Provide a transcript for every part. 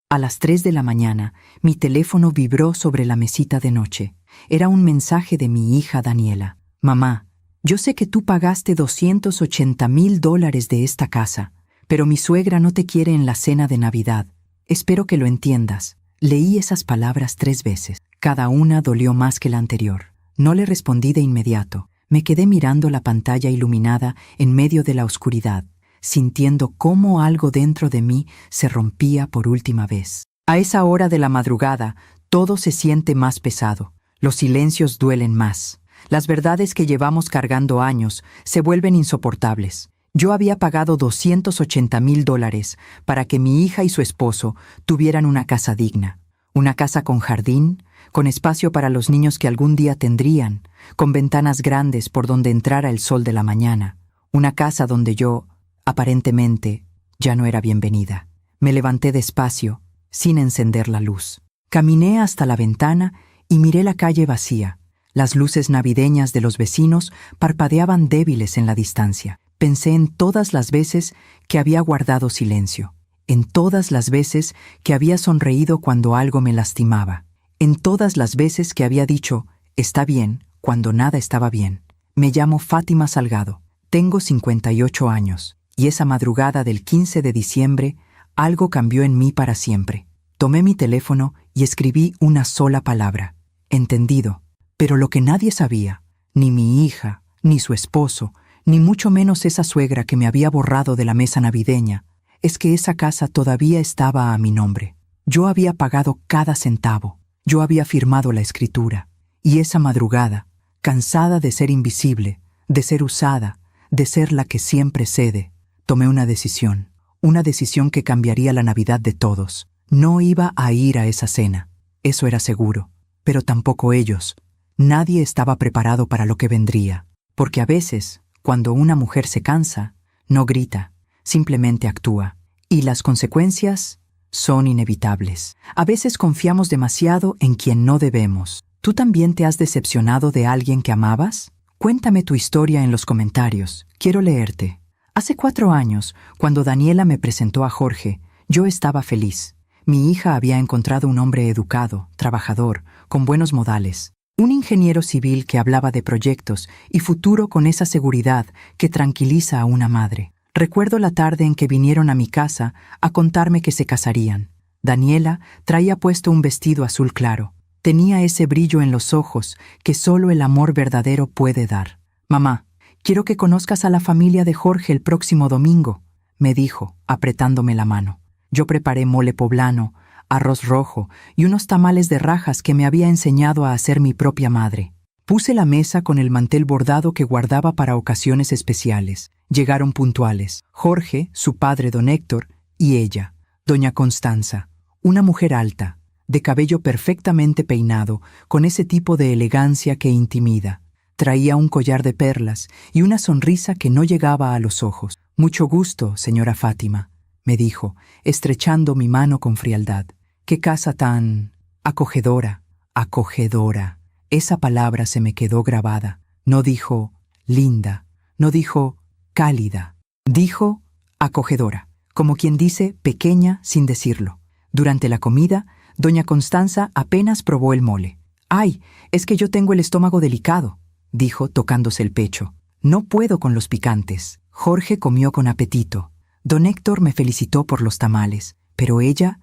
A las 3 de la mañana, mi teléfono vibró sobre la mesita de noche. Era un mensaje de mi hija Daniela. Mamá, yo sé que tú pagaste $280,000 de esta casa, pero mi suegra no te quiere en la cena de Navidad. Espero que lo entiendas. Leí esas palabras 3 veces. Cada una dolió más que la anterior. No le respondí de inmediato. Me quedé mirando la pantalla iluminada en medio de la oscuridad, sintiendo cómo algo dentro de mí se rompía por última vez. A esa hora de la madrugada, todo se siente más pesado. Los silencios duelen más. Las verdades que llevamos cargando años se vuelven insoportables. Yo había pagado $280,000 para que mi hija y su esposo tuvieran una casa digna. Una casa con jardín, con espacio para los niños que algún día tendrían, con ventanas grandes por donde entrara el sol de la mañana. Una casa donde yo, aparentemente, ya no era bienvenida. Me levanté despacio, sin encender la luz. Caminé hasta la ventana y miré la calle vacía. Las luces navideñas de los vecinos parpadeaban débiles en la distancia. Pensé en todas las veces que había guardado silencio, en todas las veces que había sonreído cuando algo me lastimaba, en todas las veces que había dicho, está bien, cuando nada estaba bien. Me llamo Fátima Salgado, tengo 58 años, y esa madrugada del 15 de diciembre, algo cambió en mí para siempre. Tomé mi teléfono y escribí una sola palabra, entendido. Pero lo que nadie sabía, ni mi hija, ni su esposo, ni mucho menos esa suegra que me había borrado de la mesa navideña, es que esa casa todavía estaba a mi nombre. Yo había pagado cada centavo, yo había firmado la escritura, y esa madrugada, cansada de ser invisible, de ser usada, de ser la que siempre cede, tomé una decisión que cambiaría la Navidad de todos. No iba a ir a esa cena, eso era seguro, pero tampoco ellos. Nadie estaba preparado para lo que vendría, porque a veces, cuando una mujer se cansa, no grita, simplemente actúa, y las consecuencias son inevitables. A veces confiamos demasiado en quien no debemos. ¿Tú también te has decepcionado de alguien que amabas? Cuéntame tu historia en los comentarios, quiero leerte. Hace 4 años, cuando Daniela me presentó a Jorge, yo estaba feliz. Mi hija había encontrado un hombre educado, trabajador, con buenos modales. Un ingeniero civil que hablaba de proyectos y futuro con esa seguridad que tranquiliza a una madre. Recuerdo la tarde en que vinieron a mi casa a contarme que se casarían. Daniela traía puesto un vestido azul claro. Tenía ese brillo en los ojos que solo el amor verdadero puede dar. Mamá, quiero que conozcas a la familia de Jorge el próximo domingo, me dijo, apretándome la mano. Yo preparé mole poblano, arroz rojo y unos tamales de rajas que me había enseñado a hacer mi propia madre. Puse la mesa con el mantel bordado que guardaba para ocasiones especiales. Llegaron puntuales, Jorge, su padre don Héctor, y ella, doña Constanza, una mujer alta, de cabello perfectamente peinado, con ese tipo de elegancia que intimida. Traía un collar de perlas y una sonrisa que no llegaba a los ojos. Mucho gusto, señora Fátima, me dijo, estrechando mi mano con frialdad. ¡Qué casa tan acogedora! Acogedora. Esa palabra se me quedó grabada. No dijo linda, no dijo cálida. Dijo acogedora, como quien dice pequeña sin decirlo. Durante la comida, doña Constanza apenas probó el mole. «Ay, es que yo tengo el estómago delicado», dijo tocándose el pecho. «No puedo con los picantes». Jorge comió con apetito. Don Héctor me felicitó por los tamales, pero ella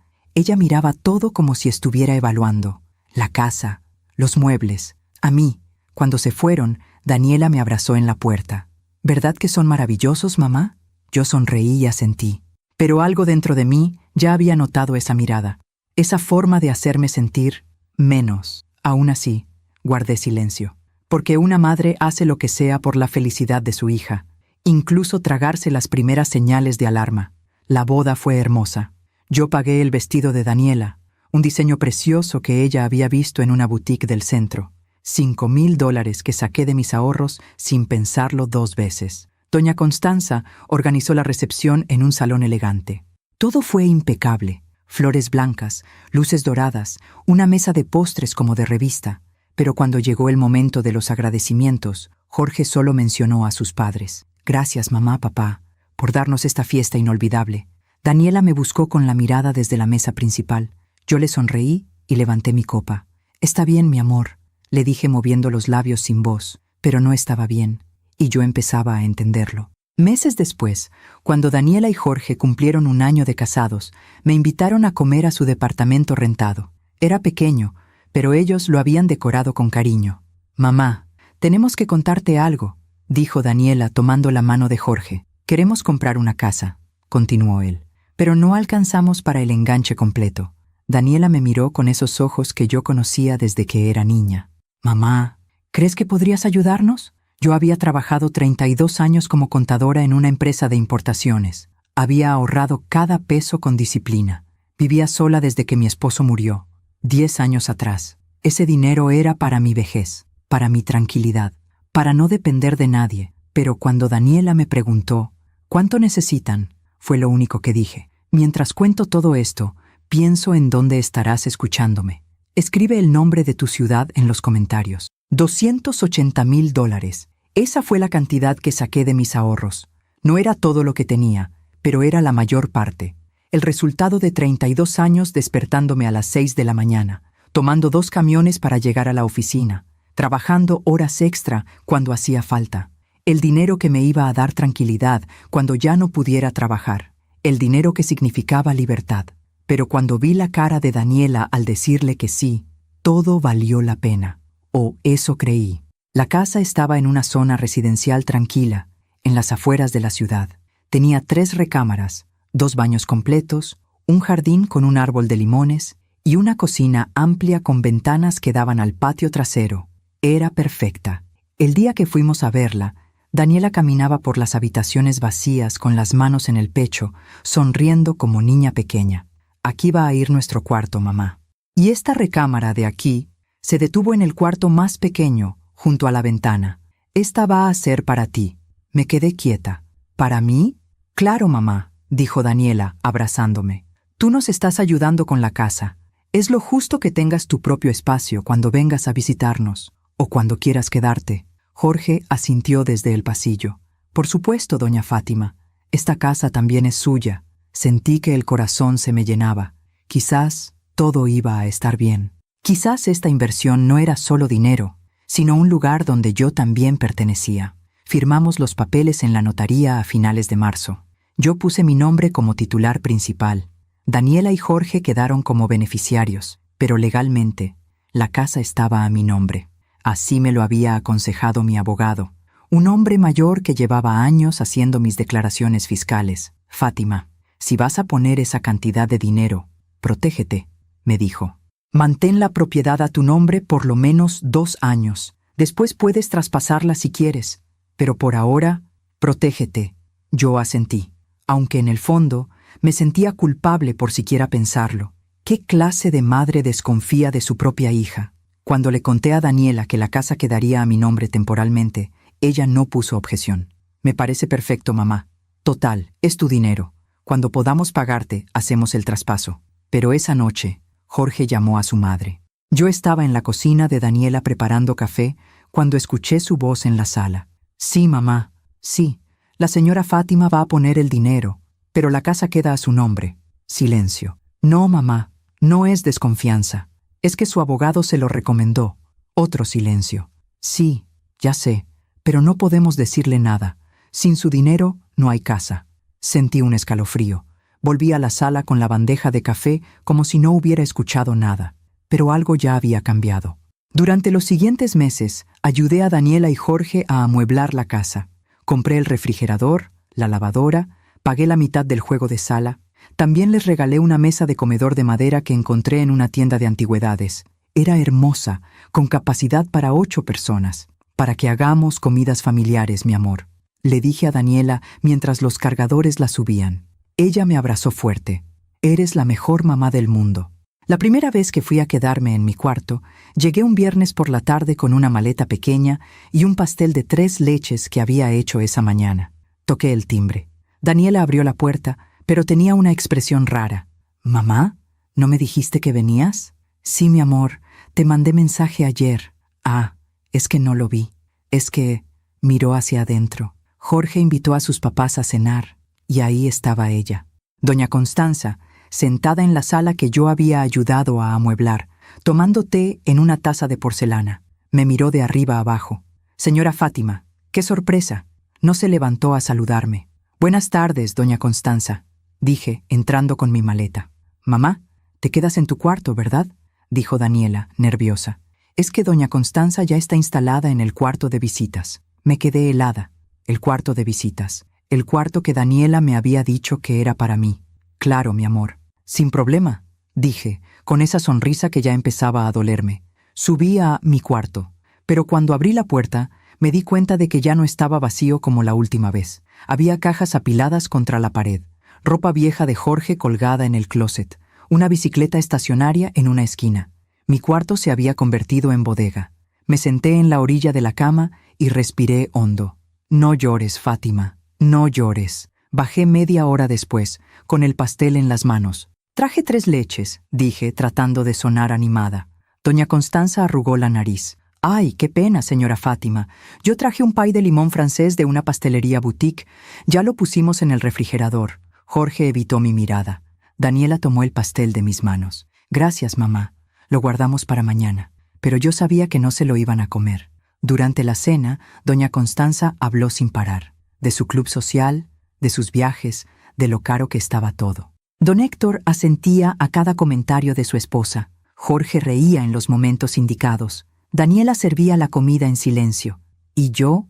miraba todo como si estuviera evaluando. La casa, los muebles. A mí, cuando se fueron, Daniela me abrazó en la puerta. «¿Verdad que son maravillosos, mamá?» Yo sonreí y asentí. Pero algo dentro de mí ya había notado esa mirada, esa forma de hacerme sentir menos. Aún así, guardé silencio. Porque una madre hace lo que sea por la felicidad de su hija, incluso tragarse las primeras señales de alarma. La boda fue hermosa. Yo pagué el vestido de Daniela, un diseño precioso que ella había visto en una boutique del centro. $5,000 que saqué de mis ahorros sin pensarlo 2 veces. Doña Constanza organizó la recepción en un salón elegante. Todo fue impecable. Flores blancas, luces doradas, una mesa de postres como de revista. Pero cuando llegó el momento de los agradecimientos, Jorge solo mencionó a sus padres. «Gracias, mamá, papá, por darnos esta fiesta inolvidable. Daniela me buscó con la mirada desde la mesa principal. Yo le sonreí y levanté mi copa. «Está bien, mi amor», le dije moviendo los labios sin voz, pero no estaba bien, y yo empezaba a entenderlo. Meses después, cuando Daniela y Jorge cumplieron 1 año de casados, me invitaron a comer a su departamento rentado. Era pequeño, pero ellos lo habían decorado con cariño. «Mamá, tenemos que contarte algo», dijo Daniela tomando la mano de Jorge. «Queremos comprar una casa», continuó él, «pero no alcanzamos para el enganche completo». Daniela me miró con esos ojos que yo conocía desde que era niña. «Mamá, ¿crees que podrías ayudarnos?». Yo había trabajado 32 años como contadora en una empresa de importaciones. Había ahorrado cada peso con disciplina. Vivía sola desde que mi esposo murió, 10 años atrás. Ese dinero era para mi vejez, para mi tranquilidad, para no depender de nadie. Pero cuando Daniela me preguntó, «¿Cuánto necesitan?», fue lo único que dije. «Mientras cuento todo esto, pienso en dónde estarás escuchándome. Escribe el nombre de tu ciudad en los comentarios». $280,000. Esa fue la cantidad que saqué de mis ahorros. No era todo lo que tenía, pero era la mayor parte. El resultado de 32 años despertándome a las 6 de la mañana, tomando 2 camiones para llegar a la oficina, trabajando horas extra cuando hacía falta. El dinero que me iba a dar tranquilidad cuando ya no pudiera trabajar. El dinero que significaba libertad. Pero cuando vi la cara de Daniela al decirle que sí, todo valió la pena. O eso creí. La casa estaba en una zona residencial tranquila, en las afueras de la ciudad. Tenía 3 recámaras, 2 baños completos, un jardín con un árbol de limones y una cocina amplia con ventanas que daban al patio trasero. Era perfecta. El día que fuimos a verla, Daniela caminaba por las habitaciones vacías con las manos en el pecho, sonriendo como niña pequeña. «Aquí va a ir nuestro cuarto, mamá». Y esta recámara de aquí se detuvo en el cuarto más pequeño, junto a la ventana. «Esta va a ser para ti». Me quedé quieta. «¿Para mí?». «Claro, mamá», dijo Daniela, abrazándome. «Tú nos estás ayudando con la casa. Es lo justo que tengas tu propio espacio cuando vengas a visitarnos, o cuando quieras quedarte». Jorge asintió desde el pasillo. «Por supuesto, doña Fátima. Esta casa también es suya». Sentí que el corazón se me llenaba. Quizás todo iba a estar bien. Quizás esta inversión no era solo dinero, sino un lugar donde yo también pertenecía. Firmamos los papeles en la notaría a finales de marzo. Yo puse mi nombre como titular principal. Daniela y Jorge quedaron como beneficiarios, pero legalmente, la casa estaba a mi nombre. Así me lo había aconsejado mi abogado, un hombre mayor que llevaba años haciendo mis declaraciones fiscales. «Fátima, si vas a poner esa cantidad de dinero, protégete», me dijo. «Mantén la propiedad a tu nombre por lo menos 2 años. Después puedes traspasarla si quieres, pero por ahora, protégete». Yo asentí, aunque en el fondo me sentía culpable por siquiera pensarlo. ¿Qué clase de madre desconfía de su propia hija? Cuando le conté a Daniela que la casa quedaría a mi nombre temporalmente, ella no puso objeción. «Me parece perfecto, mamá. Total, es tu dinero. Cuando podamos pagarte, hacemos el traspaso». Pero esa noche, Jorge llamó a su madre. Yo estaba en la cocina de Daniela preparando café cuando escuché su voz en la sala. «Sí, mamá, sí. La señora Fátima va a poner el dinero, pero la casa queda a su nombre». Silencio. «No, mamá, no es desconfianza. Es que su abogado se lo recomendó». Otro silencio. «Sí, ya sé, pero no podemos decirle nada. Sin su dinero, no hay casa». Sentí un escalofrío. Volví a la sala con la bandeja de café como si no hubiera escuchado nada. Pero algo ya había cambiado. Durante los siguientes meses, ayudé a Daniela y Jorge a amueblar la casa. Compré el refrigerador, la lavadora, pagué la mitad del juego de sala. También les regalé una mesa de comedor de madera que encontré en una tienda de antigüedades. Era hermosa, con capacidad para 8 personas. «Para que hagamos comidas familiares, mi amor», le dije a Daniela mientras los cargadores la subían. Ella me abrazó fuerte. «Eres la mejor mamá del mundo». La primera vez que fui a quedarme en mi cuarto, llegué un viernes por la tarde con una maleta pequeña y un pastel de 3 leches que había hecho esa mañana. Toqué el timbre. Daniela abrió la puerta, pero tenía una expresión rara. «¿Mamá? ¿No me dijiste que venías?». «Sí, mi amor, te mandé mensaje ayer». «Ah, es que no lo vi. Es que…». Miró hacia adentro. Jorge invitó a sus papás a cenar, y ahí estaba ella. Doña Constanza, sentada en la sala que yo había ayudado a amueblar, tomando té en una taza de porcelana, me miró de arriba abajo. «Señora Fátima, qué sorpresa». No se levantó a saludarme. «Buenas tardes, doña Constanza», dije, entrando con mi maleta. «Mamá, te quedas en tu cuarto, ¿verdad?», dijo Daniela, nerviosa. «Es que doña Constanza ya está instalada en el cuarto de visitas». Me quedé helada. El cuarto de visitas. El cuarto que Daniela me había dicho que era para mí. «Claro, mi amor». «Sin problema», dije, con esa sonrisa que ya empezaba a dolerme. Subí a mi cuarto, pero cuando abrí la puerta, me di cuenta de que ya no estaba vacío como la última vez. Había cajas apiladas contra la pared, ropa vieja de Jorge colgada en el closet, una bicicleta estacionaria en una esquina. Mi cuarto se había convertido en bodega. Me senté en la orilla de la cama y respiré hondo. «No llores, Fátima, no llores». Bajé media hora después, con el pastel en las manos. «Traje 3 leches», dije, tratando de sonar animada. Doña Constanza arrugó la nariz. «Ay, qué pena, señora Fátima. Yo traje un pay de limón francés de una pastelería boutique. Ya lo pusimos en el refrigerador». Jorge evitó mi mirada. Daniela tomó el pastel de mis manos. «Gracias, mamá. Lo guardamos para mañana». Pero yo sabía que no se lo iban a comer. Durante la cena, doña Constanza habló sin parar. De su club social, de sus viajes, de lo caro que estaba todo. Don Héctor asentía a cada comentario de su esposa. Jorge reía en los momentos indicados. Daniela servía la comida en silencio. Y yo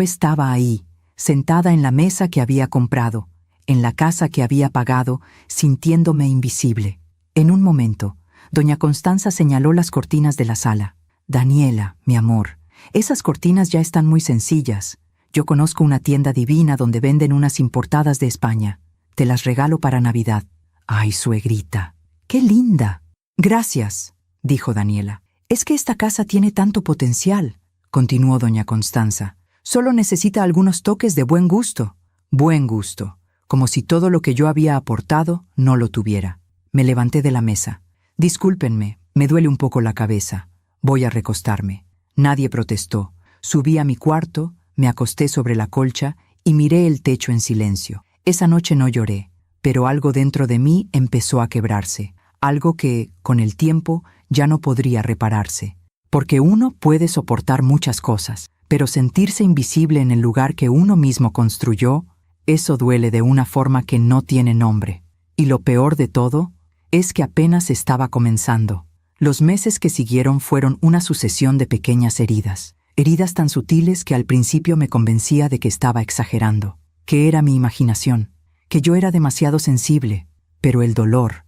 estaba ahí, sentada en la mesa que había comprado, en la casa que había pagado, sintiéndome invisible. En un momento, doña Constanza señaló las cortinas de la sala. «Daniela, mi amor, esas cortinas ya están muy sencillas. Yo conozco una tienda divina donde venden unas importadas de España. Te las regalo para Navidad». «Ay, suegrita, qué linda». «Gracias», dijo Daniela. «Es que esta casa tiene tanto potencial», continuó doña Constanza. «Solo necesita algunos toques de buen gusto». Buen gusto, como si todo lo que yo había aportado no lo tuviera. Me levanté de la mesa. «Discúlpenme, me duele un poco la cabeza. Voy a recostarme». Nadie protestó. Subí a mi cuarto, me acosté sobre la colcha y miré el techo en silencio. Esa noche no lloré, pero algo dentro de mí empezó a quebrarse. Algo que, con el tiempo, ya no podría repararse. Porque uno puede soportar muchas cosas, pero sentirse invisible en el lugar que uno mismo construyó, eso duele de una forma que no tiene nombre. Y lo peor de todo es que apenas estaba comenzando. Los meses que siguieron fueron una sucesión de pequeñas heridas. Heridas tan sutiles que al principio me convencía de que estaba exagerando, que era mi imaginación, que yo era demasiado sensible. Pero el dolor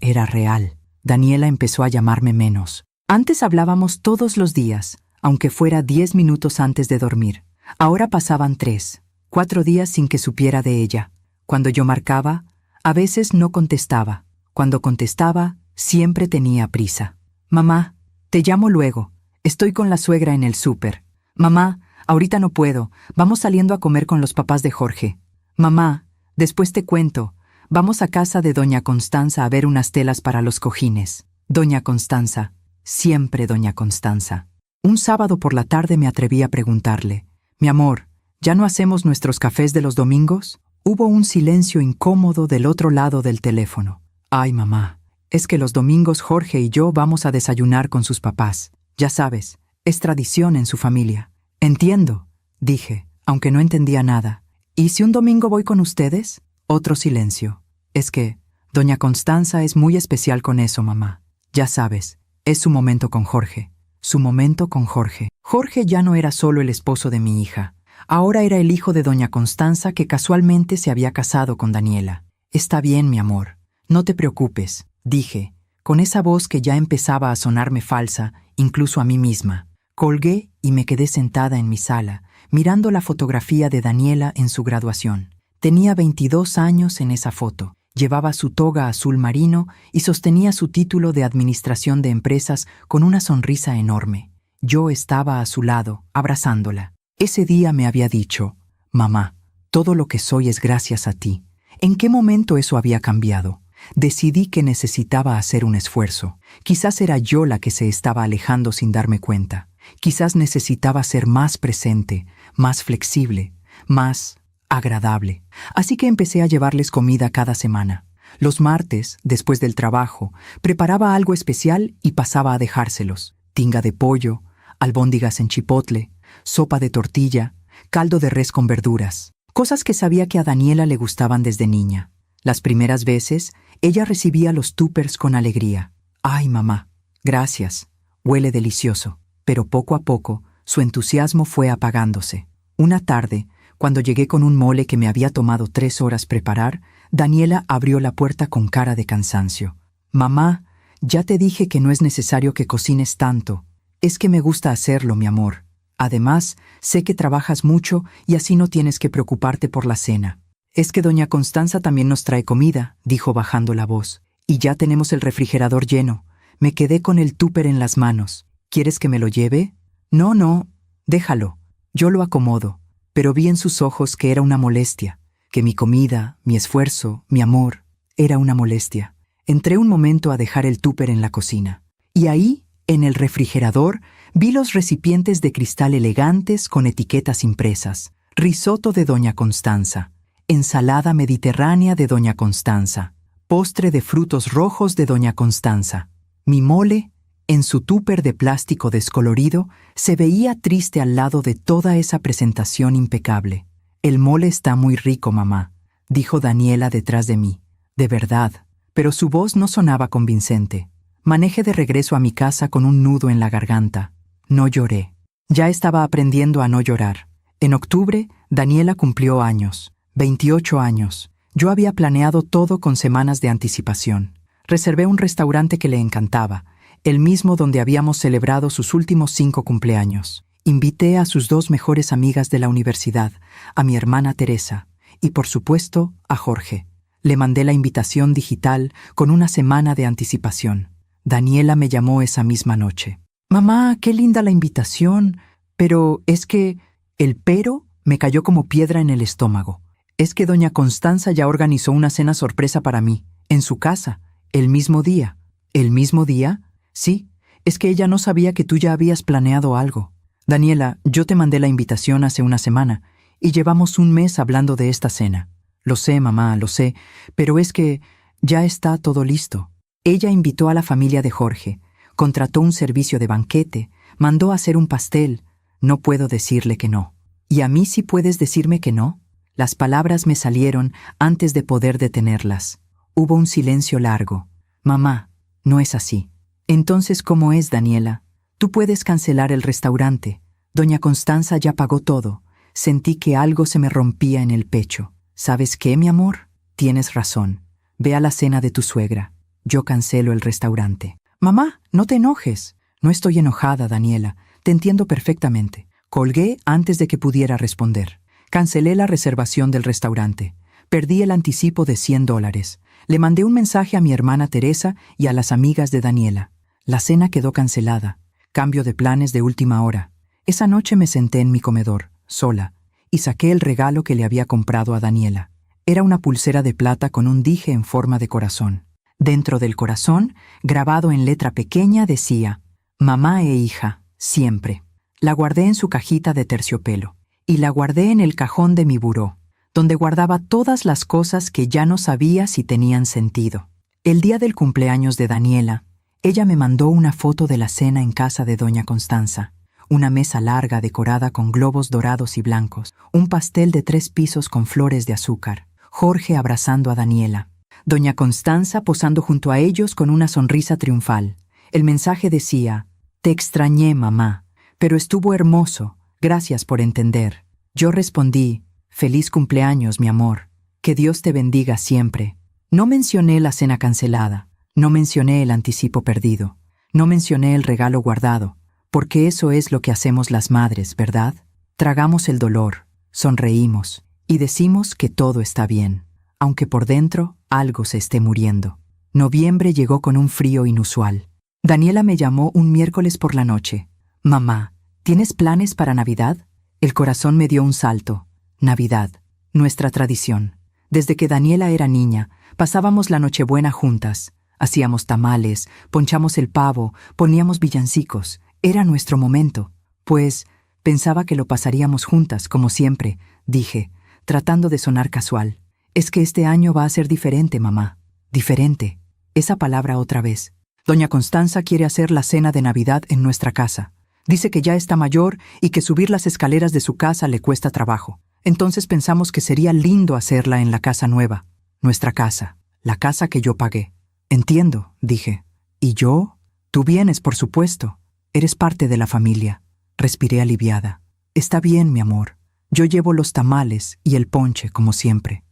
era real. Daniela empezó a llamarme menos. Antes hablábamos todos los días, aunque fuera 10 minutos antes de dormir. Ahora pasaban 3, 4 días sin que supiera de ella. Cuando yo marcaba, a veces no contestaba. Cuando contestaba, siempre tenía prisa. «Mamá, te llamo luego. Estoy con la suegra en el súper». «Mamá, ahorita no puedo. Vamos saliendo a comer con los papás de Jorge». «Mamá, después te cuento. Vamos a casa de doña Constanza a ver unas telas para los cojines». Doña Constanza, siempre doña Constanza. Un sábado por la tarde me atreví a preguntarle: «Mi amor, ¿ya no hacemos nuestros cafés de los domingos?». Hubo un silencio incómodo del otro lado del teléfono. «Ay, mamá, es que los domingos Jorge y yo vamos a desayunar con sus papás. Ya sabes, es tradición en su familia». «Entiendo», dije, aunque no entendía nada. «¿Y si un domingo voy con ustedes?». Otro silencio. «Es que doña Constanza es muy especial con eso, mamá. Ya sabes, es su momento con Jorge. Su momento con Jorge». Jorge ya no era solo el esposo de mi hija. Ahora era el hijo de doña Constanza que casualmente se había casado con Daniela. «Está bien, mi amor. No te preocupes», dije, con esa voz que ya empezaba a sonarme falsa, incluso a mí misma. Colgué y me quedé sentada en mi sala, mirando la fotografía de Daniela en su graduación. Tenía 22 años en esa foto. Llevaba su toga azul marino y sostenía su título de Administración de Empresas con una sonrisa enorme. Yo estaba a su lado, abrazándola. Ese día me había dicho: «Mamá, todo lo que soy es gracias a ti». ¿En qué momento eso había cambiado? Decidí que necesitaba hacer un esfuerzo. Quizás era yo la que se estaba alejando sin darme cuenta. Quizás necesitaba ser más presente, más flexible, más agradable. Así que empecé a llevarles comida cada semana. Los martes, después del trabajo, preparaba algo especial y pasaba a dejárselos. Tinga de pollo, albóndigas en chipotle, sopa de tortilla, caldo de res con verduras. Cosas que sabía que a Daniela le gustaban desde niña. Las primeras veces, ella recibía los tuppers con alegría. «Ay, mamá, gracias. Huele delicioso». Pero poco a poco, su entusiasmo fue apagándose. Una tarde, cuando llegué con un mole que me había tomado 3 horas preparar, Daniela abrió la puerta con cara de cansancio. «Mamá, ya te dije que no es necesario que cocines tanto. Es que me gusta hacerlo, mi amor. Además, sé que trabajas mucho y así no tienes que preocuparte por la cena». «Es que doña Constanza también nos trae comida», dijo bajando la voz. «Y ya tenemos el refrigerador lleno. Me quedé con el tupper en las manos. ¿Quieres que me lo lleve?» «No, no, déjalo. Yo lo acomodo». Pero vi en sus ojos que era una molestia, que mi comida, mi esfuerzo, mi amor, era una molestia. Entré un momento a dejar el tupper en la cocina. Y ahí, en el refrigerador, vi los recipientes de cristal elegantes con etiquetas impresas. Risotto de doña Constanza, ensalada mediterránea de doña Constanza, postre de frutos rojos de doña Constanza. Mi mole, en su tupper de plástico descolorido, se veía triste al lado de toda esa presentación impecable. «El mole está muy rico, mamá», dijo Daniela detrás de mí. De verdad, pero su voz no sonaba convincente. Manejé de regreso a mi casa con un nudo en la garganta. No lloré. Ya estaba aprendiendo a no llorar. En octubre, Daniela cumplió años. 28 años. Yo había planeado todo con semanas de anticipación. Reservé un restaurante que le encantaba, el mismo donde habíamos celebrado sus últimos 5 cumpleaños. Invité a sus 2 mejores amigas de la universidad, a mi hermana Teresa, y por supuesto, a Jorge. Le mandé la invitación digital con una semana de anticipación. Daniela me llamó esa misma noche. «Mamá, qué linda la invitación, pero es que…» El pero me cayó como piedra en el estómago. «Es que doña Constanza ya organizó una cena sorpresa para mí, en su casa, el mismo día». «¿El mismo día?» «Sí, es que ella no sabía que tú ya habías planeado algo. Daniela, yo te mandé la invitación hace una semana y llevamos un mes hablando de esta cena. Lo sé, mamá, lo sé, pero es que ya está todo listo». Ella invitó a la familia de Jorge, contrató un servicio de banquete, mandó a hacer un pastel. No puedo decirle que no. ¿Y a mí sí puedes decirme que no? Las palabras me salieron antes de poder detenerlas. Hubo un silencio largo. «Mamá, no es así». «Entonces, ¿cómo es, Daniela? Tú puedes cancelar el restaurante. Doña Constanza ya pagó todo». Sentí que algo se me rompía en el pecho. «¿Sabes qué, mi amor? Tienes razón. Ve a la cena de tu suegra. Yo cancelo el restaurante». «Mamá, no te enojes». «No estoy enojada, Daniela. Te entiendo perfectamente». Colgué antes de que pudiera responder. Cancelé la reservación del restaurante. Perdí el anticipo de $100. Le mandé un mensaje a mi hermana Teresa y a las amigas de Daniela. La cena quedó cancelada. Cambio de planes de última hora. Esa noche me senté en mi comedor, sola, y saqué el regalo que le había comprado a Daniela. Era una pulsera de plata con un dije en forma de corazón. Dentro del corazón, grabado en letra pequeña, decía: «Mamá e hija, siempre». La guardé en su cajita de terciopelo y la guardé en el cajón de mi buró, donde guardaba todas las cosas que ya no sabía si tenían sentido. El día del cumpleaños de Daniela, ella me mandó una foto de la cena en casa de doña Constanza. Una mesa larga decorada con globos dorados y blancos, un pastel de 3 pisos con flores de azúcar, Jorge abrazando a Daniela, doña Constanza posando junto a ellos con una sonrisa triunfal. El mensaje decía: «Te extrañé, mamá, pero estuvo hermoso. Gracias por entender». Yo respondí: «Feliz cumpleaños, mi amor. Que Dios te bendiga siempre». No mencioné la cena cancelada, no mencioné el anticipo perdido, no mencioné el regalo guardado, porque eso es lo que hacemos las madres, ¿verdad? Tragamos el dolor, sonreímos y decimos que todo está bien, aunque por dentro algo se esté muriendo. Noviembre llegó con un frío inusual. Daniela me llamó un miércoles por la noche. «Mamá, ¿tienes planes para Navidad?» El corazón me dio un salto. Navidad, nuestra tradición. Desde que Daniela era niña, pasábamos la Nochebuena juntas. Hacíamos tamales, ponchamos el pavo, poníamos villancicos. Era nuestro momento. Pues pensaba que lo pasaríamos juntas, como siempre, dije, tratando de sonar casual. Es que este año va a ser diferente, mamá. Diferente. Esa palabra otra vez. Doña Constanza quiere hacer la cena de Navidad en nuestra casa. Dice que ya está mayor y que subir las escaleras de su casa le cuesta trabajo. Entonces pensamos que sería lindo hacerla en la casa nueva. Nuestra casa. La casa que yo pagué. Entiendo, dije. ¿Y yo? Tú vienes, por supuesto. Eres parte de la familia. Respiré aliviada. Está bien, mi amor. Yo llevo los tamales y el ponche, como siempre.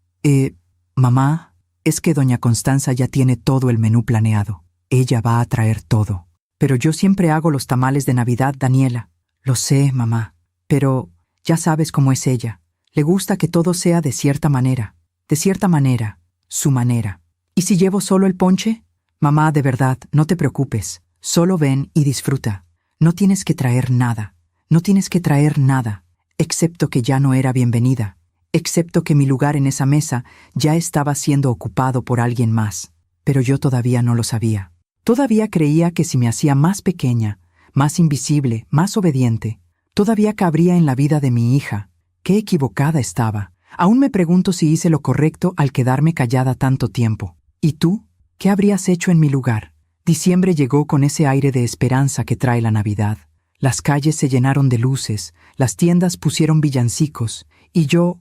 Mamá, es que doña Constanza ya tiene todo el menú planeado. Ella va a traer todo. Pero yo siempre hago los tamales de Navidad, Daniela. Lo sé, mamá. Pero ya sabes cómo es ella. Le gusta que todo sea de cierta manera. De cierta manera. Su manera. ¿Y si llevo solo el ponche? Mamá, de verdad, no te preocupes. Solo ven y disfruta. No tienes que traer nada. No tienes que traer nada. Excepto que ya no era bienvenida. Excepto que mi lugar en esa mesa ya estaba siendo ocupado por alguien más. Pero yo todavía no lo sabía. Todavía creía que si me hacía más pequeña, más invisible, más obediente, todavía cabría en la vida de mi hija. Qué equivocada estaba. Aún me pregunto si hice lo correcto al quedarme callada tanto tiempo. ¿Y tú? ¿Qué habrías hecho en mi lugar? Diciembre llegó con ese aire de esperanza que trae la Navidad. Las calles se llenaron de luces, las tiendas pusieron villancicos, y yo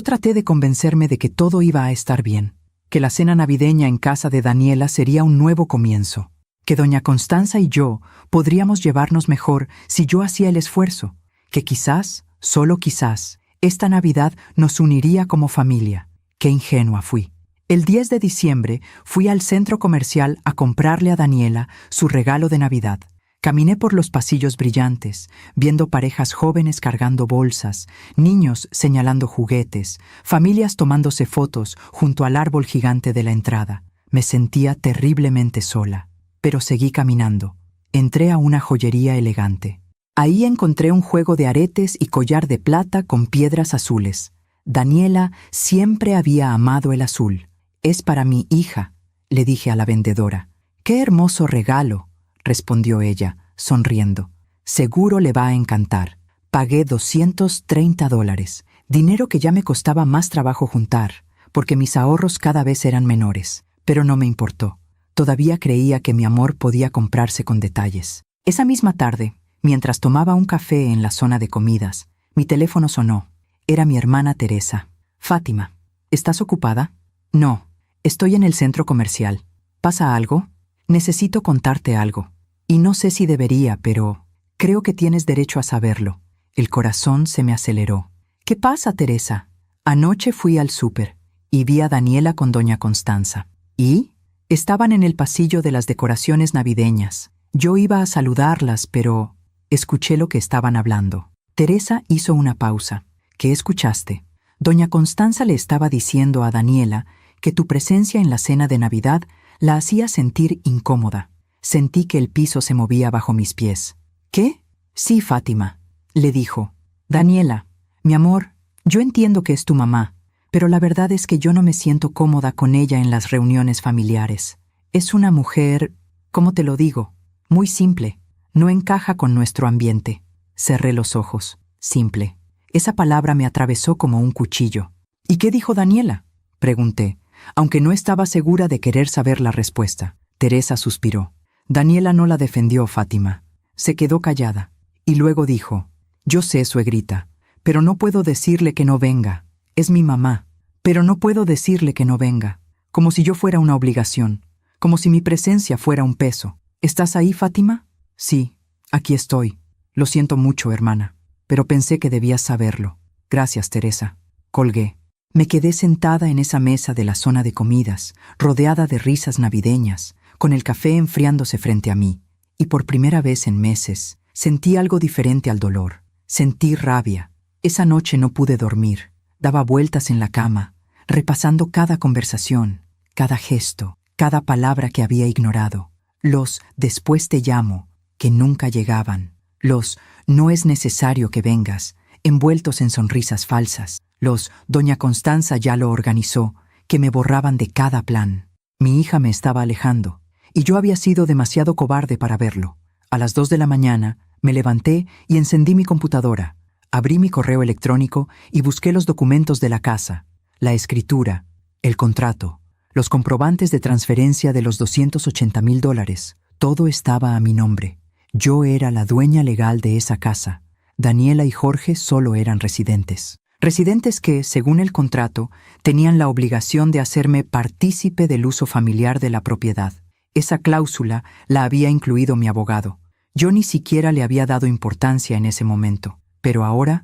traté de convencerme de que todo iba a estar bien, que la cena navideña en casa de Daniela sería un nuevo comienzo, que doña Constanza y yo podríamos llevarnos mejor si yo hacía el esfuerzo, que quizás, solo quizás, esta Navidad nos uniría como familia. Qué ingenua fui. El 10 de diciembre fui al centro comercial a comprarle a Daniela su regalo de Navidad. Caminé por los pasillos brillantes, viendo parejas jóvenes cargando bolsas, niños señalando juguetes, familias tomándose fotos junto al árbol gigante de la entrada. Me sentía terriblemente sola, pero seguí caminando. Entré a una joyería elegante. Ahí encontré un juego de aretes y collar de plata con piedras azules. Daniela siempre había amado el azul. «Es para mi hija», le dije a la vendedora. «Qué hermoso regalo», respondió ella, sonriendo. «Seguro le va a encantar». Pagué $230, dinero que ya me costaba más trabajo juntar, porque mis ahorros cada vez eran menores. Pero no me importó. Todavía creía que mi amor podía comprarse con detalles. Esa misma tarde, mientras tomaba un café en la zona de comidas, mi teléfono sonó. Era mi hermana Teresa. «Fátima, ¿estás ocupada?» «No, estoy en el centro comercial. ¿Pasa algo? Necesito contarte algo. Y no sé si debería, pero creo que tienes derecho a saberlo». El corazón se me aceleró. «¿Qué pasa, Teresa?» «Anoche fui al súper y vi a Daniela con doña Constanza. ¿Y?» «Estaban en el pasillo de las decoraciones navideñas. Yo iba a saludarlas, pero escuché lo que estaban hablando». Teresa hizo una pausa. «¿Qué escuchaste?» «Doña Constanza le estaba diciendo a Daniela que tu presencia en la cena de Navidad la hacía sentir incómoda. Sentí que el piso se movía bajo mis pies». «¿Qué?» «Sí, Fátima», le dijo. «Daniela, mi amor, yo entiendo que es tu mamá, pero la verdad es que yo no me siento cómoda con ella en las reuniones familiares. Es una mujer, ¿cómo te lo digo? Muy simple. No encaja con nuestro ambiente». Cerré los ojos. Simple. Esa palabra me atravesó como un cuchillo. «¿Y qué dijo Daniela?», pregunté, aunque no estaba segura de querer saber la respuesta. Teresa suspiró. «Daniela no la defendió, Fátima. Se quedó callada. Y luego dijo, yo sé, suegrita, pero no puedo decirle que no venga. Es mi mamá. Pero no puedo decirle que no venga. Como si yo fuera una obligación. Como si mi presencia fuera un peso. ¿Estás ahí, Fátima?» «Sí, aquí estoy. Lo siento mucho, hermana. Pero pensé que debías saberlo. Gracias, Teresa». Colgué. Me quedé sentada en esa mesa de la zona de comidas, rodeada de risas navideñas, con el café enfriándose frente a mí. Y por primera vez en meses, sentí algo diferente al dolor. Sentí rabia. Esa noche no pude dormir. Daba vueltas en la cama, repasando cada conversación, cada gesto, cada palabra que había ignorado. Los «después te llamo», que nunca llegaban. Los «no es necesario que vengas», envueltos en sonrisas falsas. Los «doña Constanza ya lo organizó», que me borraban de cada plan. Mi hija me estaba alejando, y yo había sido demasiado cobarde para verlo. A las 2 de la mañana, me levanté y encendí mi computadora. Abrí mi correo electrónico y busqué los documentos de la casa, la escritura, el contrato, los comprobantes de transferencia de los $280,000. Todo estaba a mi nombre. Yo era la dueña legal de esa casa. Daniela y Jorge solo eran residentes. Residentes que, según el contrato, tenían la obligación de hacerme partícipe del uso familiar de la propiedad. Esa cláusula la había incluido mi abogado. Yo ni siquiera le había dado importancia en ese momento. Pero ahora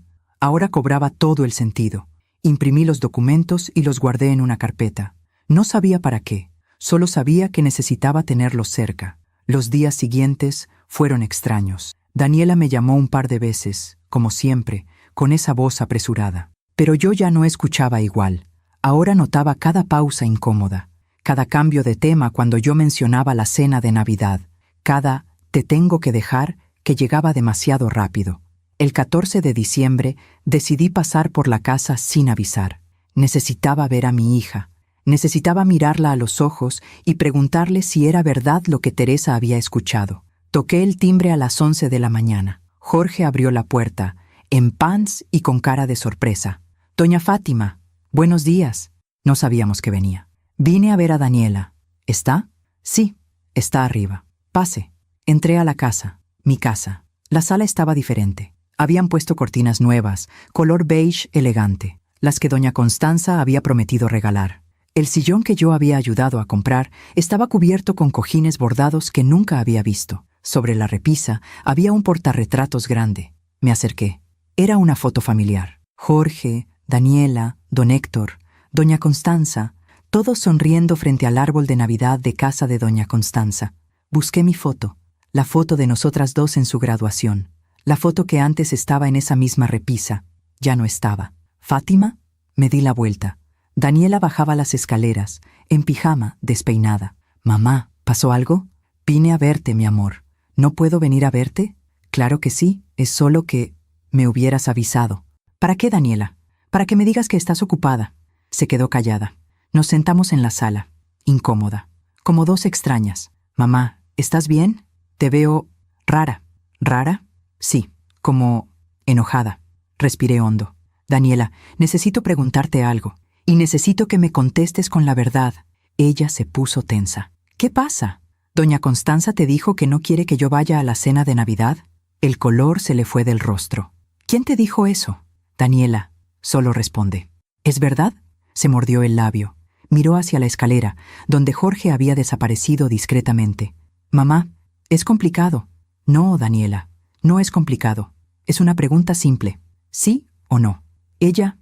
cobraba todo el sentido. Imprimí los documentos y los guardé en una carpeta. No sabía para qué, solo sabía que necesitaba tenerlos cerca. Los días siguientes fueron extraños. Daniela me llamó un par de veces, como siempre, con esa voz apresurada. Pero yo ya no escuchaba igual. Ahora notaba cada pausa incómoda, cada cambio de tema cuando yo mencionaba la cena de Navidad, cada «te tengo que dejar» que llegaba demasiado rápido. El 14 de diciembre decidí pasar por la casa sin avisar. Necesitaba ver a mi hija. Necesitaba mirarla a los ojos y preguntarle si era verdad lo que Teresa había escuchado. Toqué el timbre a las 11 de la mañana. Jorge abrió la puerta, en pants y con cara de sorpresa. «Doña Fátima, buenos días». No sabíamos que venía. «Vine a ver a Daniela». «¿Está?» «Sí, está arriba». «Pase». Entré a la casa, mi casa. La sala estaba diferente. Habían puesto cortinas nuevas, color beige elegante, las que doña Constanza había prometido regalar. El sillón que yo había ayudado a comprar estaba cubierto con cojines bordados que nunca había visto. Sobre la repisa había un portarretratos grande. Me acerqué. Era una foto familiar. Jorge, Daniela, don Héctor, doña Constanza, todos sonriendo frente al árbol de Navidad de casa de doña Constanza. Busqué mi foto, la foto de nosotras dos en su graduación. La foto que antes estaba en esa misma repisa, ya no estaba. «¿Fátima?» Me di la vuelta. Daniela bajaba las escaleras, en pijama, despeinada. «Mamá, ¿pasó algo?» «Vine a verte, mi amor». «¿No puedo venir a verte?» «Claro que sí, es solo que me hubieras avisado». «¿Para qué, Daniela?» «Para que me digas que estás ocupada». Se quedó callada. Nos sentamos en la sala, incómoda, como dos extrañas. «Mamá, ¿estás bien? Te veo rara». «¿Rara?» «Sí, como enojada». Respiré hondo. «Daniela, necesito preguntarte algo, y necesito que me contestes con la verdad». Ella se puso tensa. «¿Qué pasa? ¿Doña Constanza te dijo que no quiere que yo vaya a la cena de Navidad?» El color se le fue del rostro. «¿Quién te dijo eso?» «Daniela», solo responde. «¿Es verdad?» Se mordió el labio. Miró hacia la escalera, donde Jorge había desaparecido discretamente. «Mamá, es complicado». «No, Daniela. No es complicado. Es una pregunta simple. ¿Sí o no?» Ella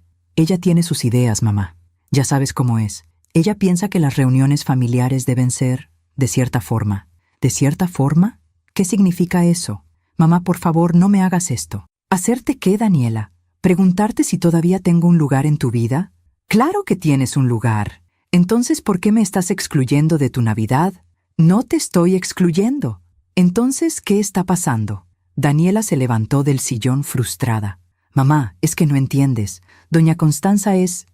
tiene sus ideas, mamá. Ya sabes cómo es. Ella piensa que las reuniones familiares deben ser de cierta forma. ¿De cierta forma? ¿Qué significa eso? Mamá, por favor, no me hagas esto. ¿Hacerte qué, Daniela? ¿Preguntarte si todavía tengo un lugar en tu vida? Claro que tienes un lugar. Entonces, ¿por qué me estás excluyendo de tu Navidad? No te estoy excluyendo. Entonces, ¿qué está pasando? Daniela se levantó del sillón frustrada. «Mamá, es que no entiendes. Doña Constanza es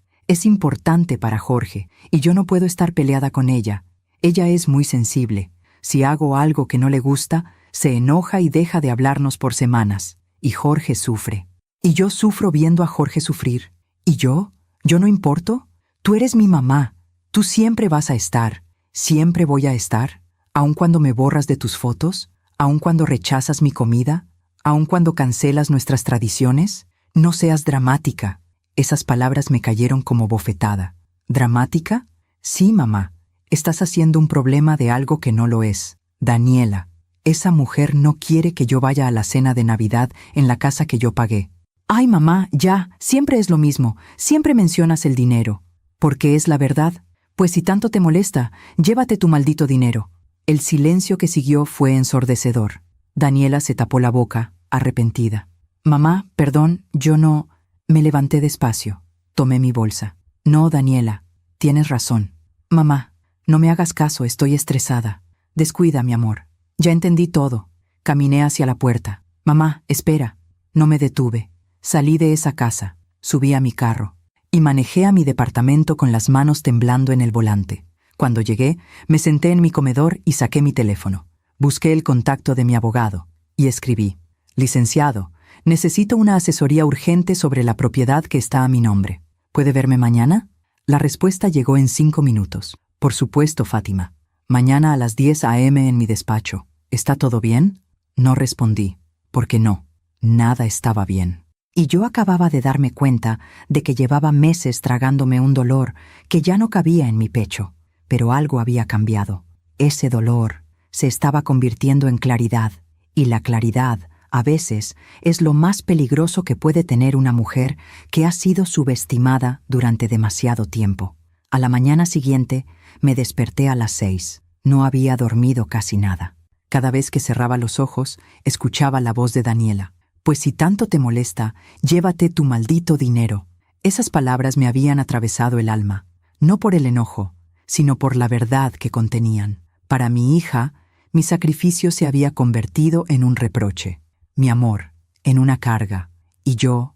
importante para Jorge, y yo no puedo estar peleada con ella. Ella es muy sensible. Si hago algo que no le gusta, se enoja y deja de hablarnos por semanas. Y Jorge sufre. Y yo sufro viendo a Jorge sufrir. ¿Y yo? ¿Yo no importo? Tú eres mi mamá. Tú siempre vas a estar. Siempre voy a estar. Aun cuando me borras de tus fotos, aun cuando rechazas mi comida, aun cuando cancelas nuestras tradiciones. No seas dramática». Esas palabras me cayeron como bofetada. ¿Dramática? Sí, mamá. Estás haciendo un problema de algo que no lo es. Daniela, esa mujer no quiere que yo vaya a la cena de Navidad en la casa que yo pagué. «Ay, mamá, ya, siempre es lo mismo. Siempre mencionas el dinero». «Porque es la verdad. Pues si tanto te molesta, llévate tu maldito dinero». El silencio que siguió fue ensordecedor. Daniela se tapó la boca, arrepentida. «Mamá, perdón, yo no...» Me levanté despacio. Tomé mi bolsa. «No, Daniela, tienes razón». «Mamá, no me hagas caso, estoy estresada». «Descuida, mi amor. Ya entendí todo». Caminé hacia la puerta. «Mamá, espera». No me detuve. Salí de esa casa, subí a mi carro y manejé a mi departamento con las manos temblando en el volante. Cuando llegué, me senté en mi comedor y saqué mi teléfono. Busqué el contacto de mi abogado y escribí: «Licenciado, Necesito una asesoría urgente sobre la propiedad que está a mi nombre. ¿Puede verme mañana? La respuesta llegó en 5 minutos. Por supuesto, Fátima. Mañana a las 10 a.m. en mi despacho. ¿Está todo bien? No respondí, porque no, nada estaba bien. Y yo acababa de darme cuenta de que llevaba meses tragándome un dolor que ya no cabía en mi pecho. Pero algo había cambiado. Ese dolor se estaba convirtiendo en claridad, y la claridad, a veces, es lo más peligroso que puede tener una mujer que ha sido subestimada durante demasiado tiempo. A la mañana siguiente, me desperté a las 6. No había dormido casi nada. Cada vez que cerraba los ojos, escuchaba la voz de Daniela. Pues si tanto te molesta, llévate tu maldito dinero. Esas palabras me habían atravesado el alma, no por el enojo, sino por la verdad que contenían. Para mi hija, mi sacrificio se había convertido en un reproche, mi amor, en una carga, y yo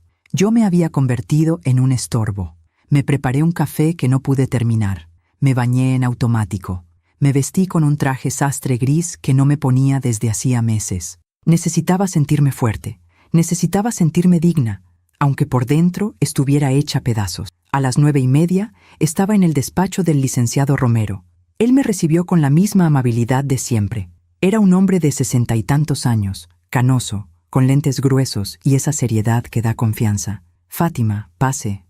me había convertido en un estorbo. Me preparé un café que no pude terminar, me bañé en automático, me vestí con un traje sastre gris que no me ponía desde hacía meses. Necesitaba sentirme fuerte, necesitaba sentirme digna, aunque por dentro estuviera hecha pedazos. A las 9:30 estaba en el despacho del licenciado Romero. Él me recibió con la misma amabilidad de siempre. Era un hombre de 60 y tantos años, canoso, con lentes gruesos y esa seriedad que da confianza. Fátima, pase,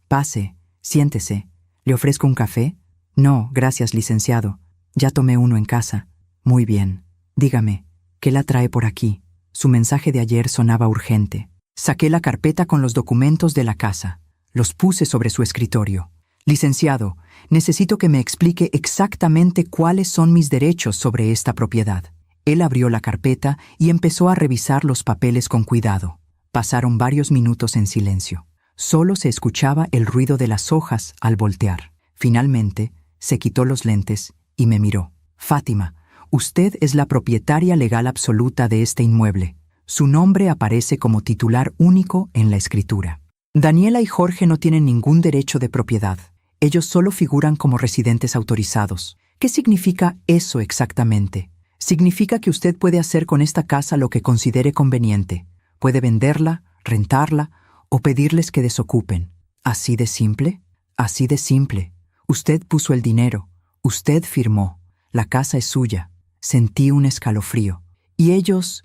siéntese. ¿Le ofrezco un café? No, gracias, licenciado. Ya tomé uno en casa. Muy bien. Dígame, ¿qué la trae por aquí? Su mensaje de ayer sonaba urgente. Saqué la carpeta con los documentos de la casa. Los puse sobre su escritorio. Licenciado, necesito que me explique exactamente cuáles son mis derechos sobre esta propiedad. Él abrió la carpeta y empezó a revisar los papeles con cuidado. Pasaron varios minutos en silencio. Solo se escuchaba el ruido de las hojas al voltear. Finalmente, se quitó los lentes y me miró. Fátima, usted es la propietaria legal absoluta de este inmueble. Su nombre aparece como titular único en la escritura. Daniela y Jorge no tienen ningún derecho de propiedad. Ellos solo figuran como residentes autorizados. ¿Qué significa eso exactamente? Significa que usted puede hacer con esta casa lo que considere conveniente. Puede venderla, rentarla o pedirles que desocupen. ¿Así de simple? Así de simple. Usted puso el dinero. Usted firmó. La casa es suya. Sentí un escalofrío. ¿Y ellos